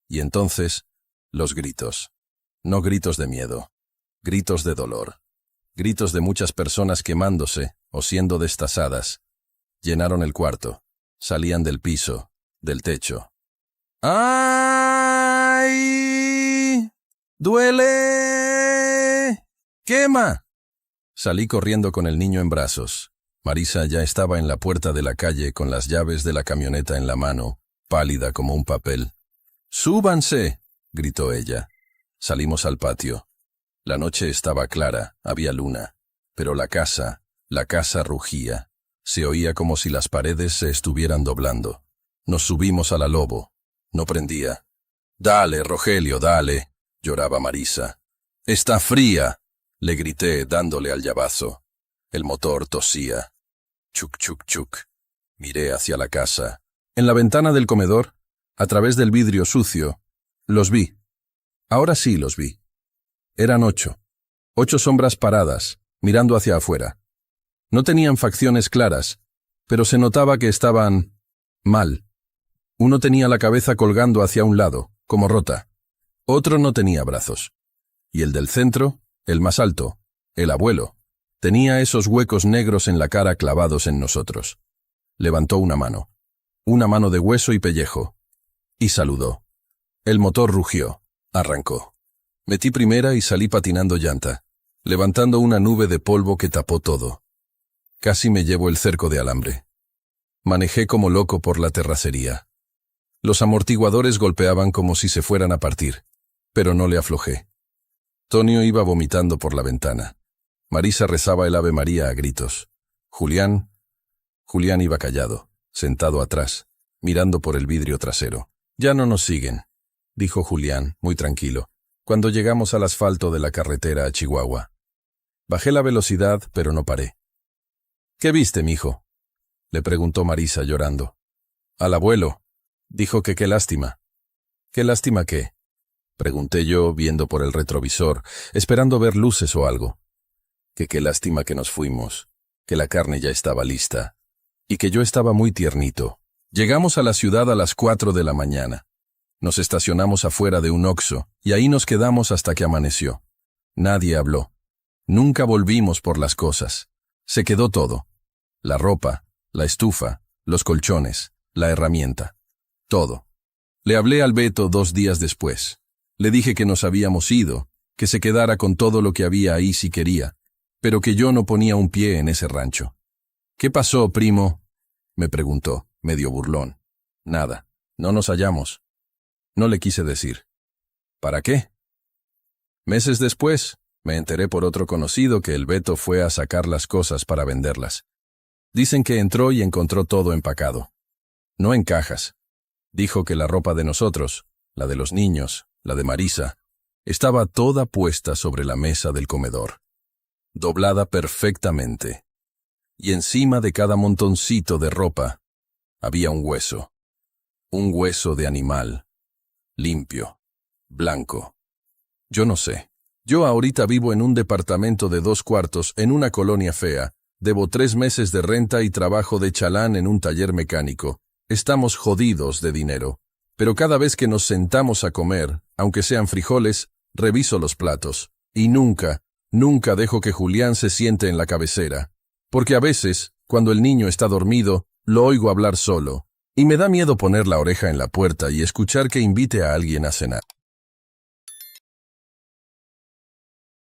Y entonces, los gritos. No gritos de miedo. Gritos de dolor. Gritos de muchas personas quemándose o siendo destazadas. Llenaron el cuarto. Salían del piso, del techo. ¡Ay! ¡Duele! ¡Quema! Salí corriendo con el niño en brazos. Marisa ya estaba en la puerta de la calle con las llaves de la camioneta en la mano, pálida como un papel. «¡Súbanse!», gritó ella. Salimos al patio. La noche estaba clara, había luna, pero la casa rugía. Se oía como si las paredes se estuvieran doblando. Nos subimos a la Lobo. No prendía. «¡Dale, Rogelio, dale!», lloraba Marisa. «¡Está fría!», le grité dándole al llavazo. El motor tosía. Chuc, chuc, chuc. Miré hacia la casa. En la ventana del comedor, a través del vidrio sucio, los vi. Ahora sí los vi. Eran 8. 8 sombras paradas, mirando hacia afuera. No tenían facciones claras, pero se notaba que estaban mal. Uno tenía la cabeza colgando hacia un lado, como rota. Otro no tenía brazos. Y el del centro, el más alto, el abuelo, tenía esos huecos negros en la cara clavados en nosotros. Levantó una mano de hueso y pellejo, y saludó. El motor rugió, arrancó. Metí primera y salí patinando llanta, levantando una nube de polvo que tapó todo. Casi me llevo el cerco de alambre. Manejé como loco por la terracería. Los amortiguadores golpeaban como si se fueran a partir, pero no le aflojé. Tonio iba vomitando por la ventana. Marisa rezaba el Ave María a gritos. Julián iba callado, sentado atrás, mirando por el vidrio trasero. «Ya no nos siguen», dijo Julián, muy tranquilo, cuando llegamos al asfalto de la carretera a Chihuahua. Bajé la velocidad, pero no paré. «¿Qué viste, mijo?», le preguntó Marisa llorando. «Al abuelo», dijo que qué lástima. «¿Qué lástima qué?», pregunté yo, viendo por el retrovisor, esperando ver luces o algo. Que qué lástima que nos fuimos, que la carne ya estaba lista, y que yo estaba muy tiernito. Llegamos a la ciudad a las 4 de la mañana. Nos estacionamos afuera de un Oxxo, y ahí nos quedamos hasta que amaneció. Nadie habló. Nunca volvimos por las cosas. Se quedó todo. La ropa, la estufa, los colchones, la herramienta. Todo. Le hablé al Beto 2 días después. Le dije que nos habíamos ido, que se quedara con todo lo que había ahí si quería, pero que yo no ponía un pie en ese rancho. «¿Qué pasó, primo?», me preguntó, medio burlón. «Nada, no nos hallamos». No le quise decir. «¿Para qué?». Meses después, me enteré por otro conocido que el Beto fue a sacar las cosas para venderlas. Dicen que entró y encontró todo empacado. No en cajas. Dijo que la ropa de nosotros, la de los niños, la de Marisa, estaba toda puesta sobre la mesa del comedor, doblada perfectamente, y encima de cada montoncito de ropa había un hueso de animal, limpio, blanco. Yo no sé. Yo ahorita vivo en un departamento de 2 cuartos en una colonia fea, debo 3 meses de renta y trabajo de chalán en un taller mecánico. Estamos jodidos de dinero, pero cada vez que nos sentamos a comer, aunque sean frijoles, reviso los platos, y nunca dejo que Julián se siente en la cabecera, porque a veces, cuando el niño está dormido, lo oigo hablar solo, y me da miedo poner la oreja en la puerta y escuchar que invite a alguien a cenar.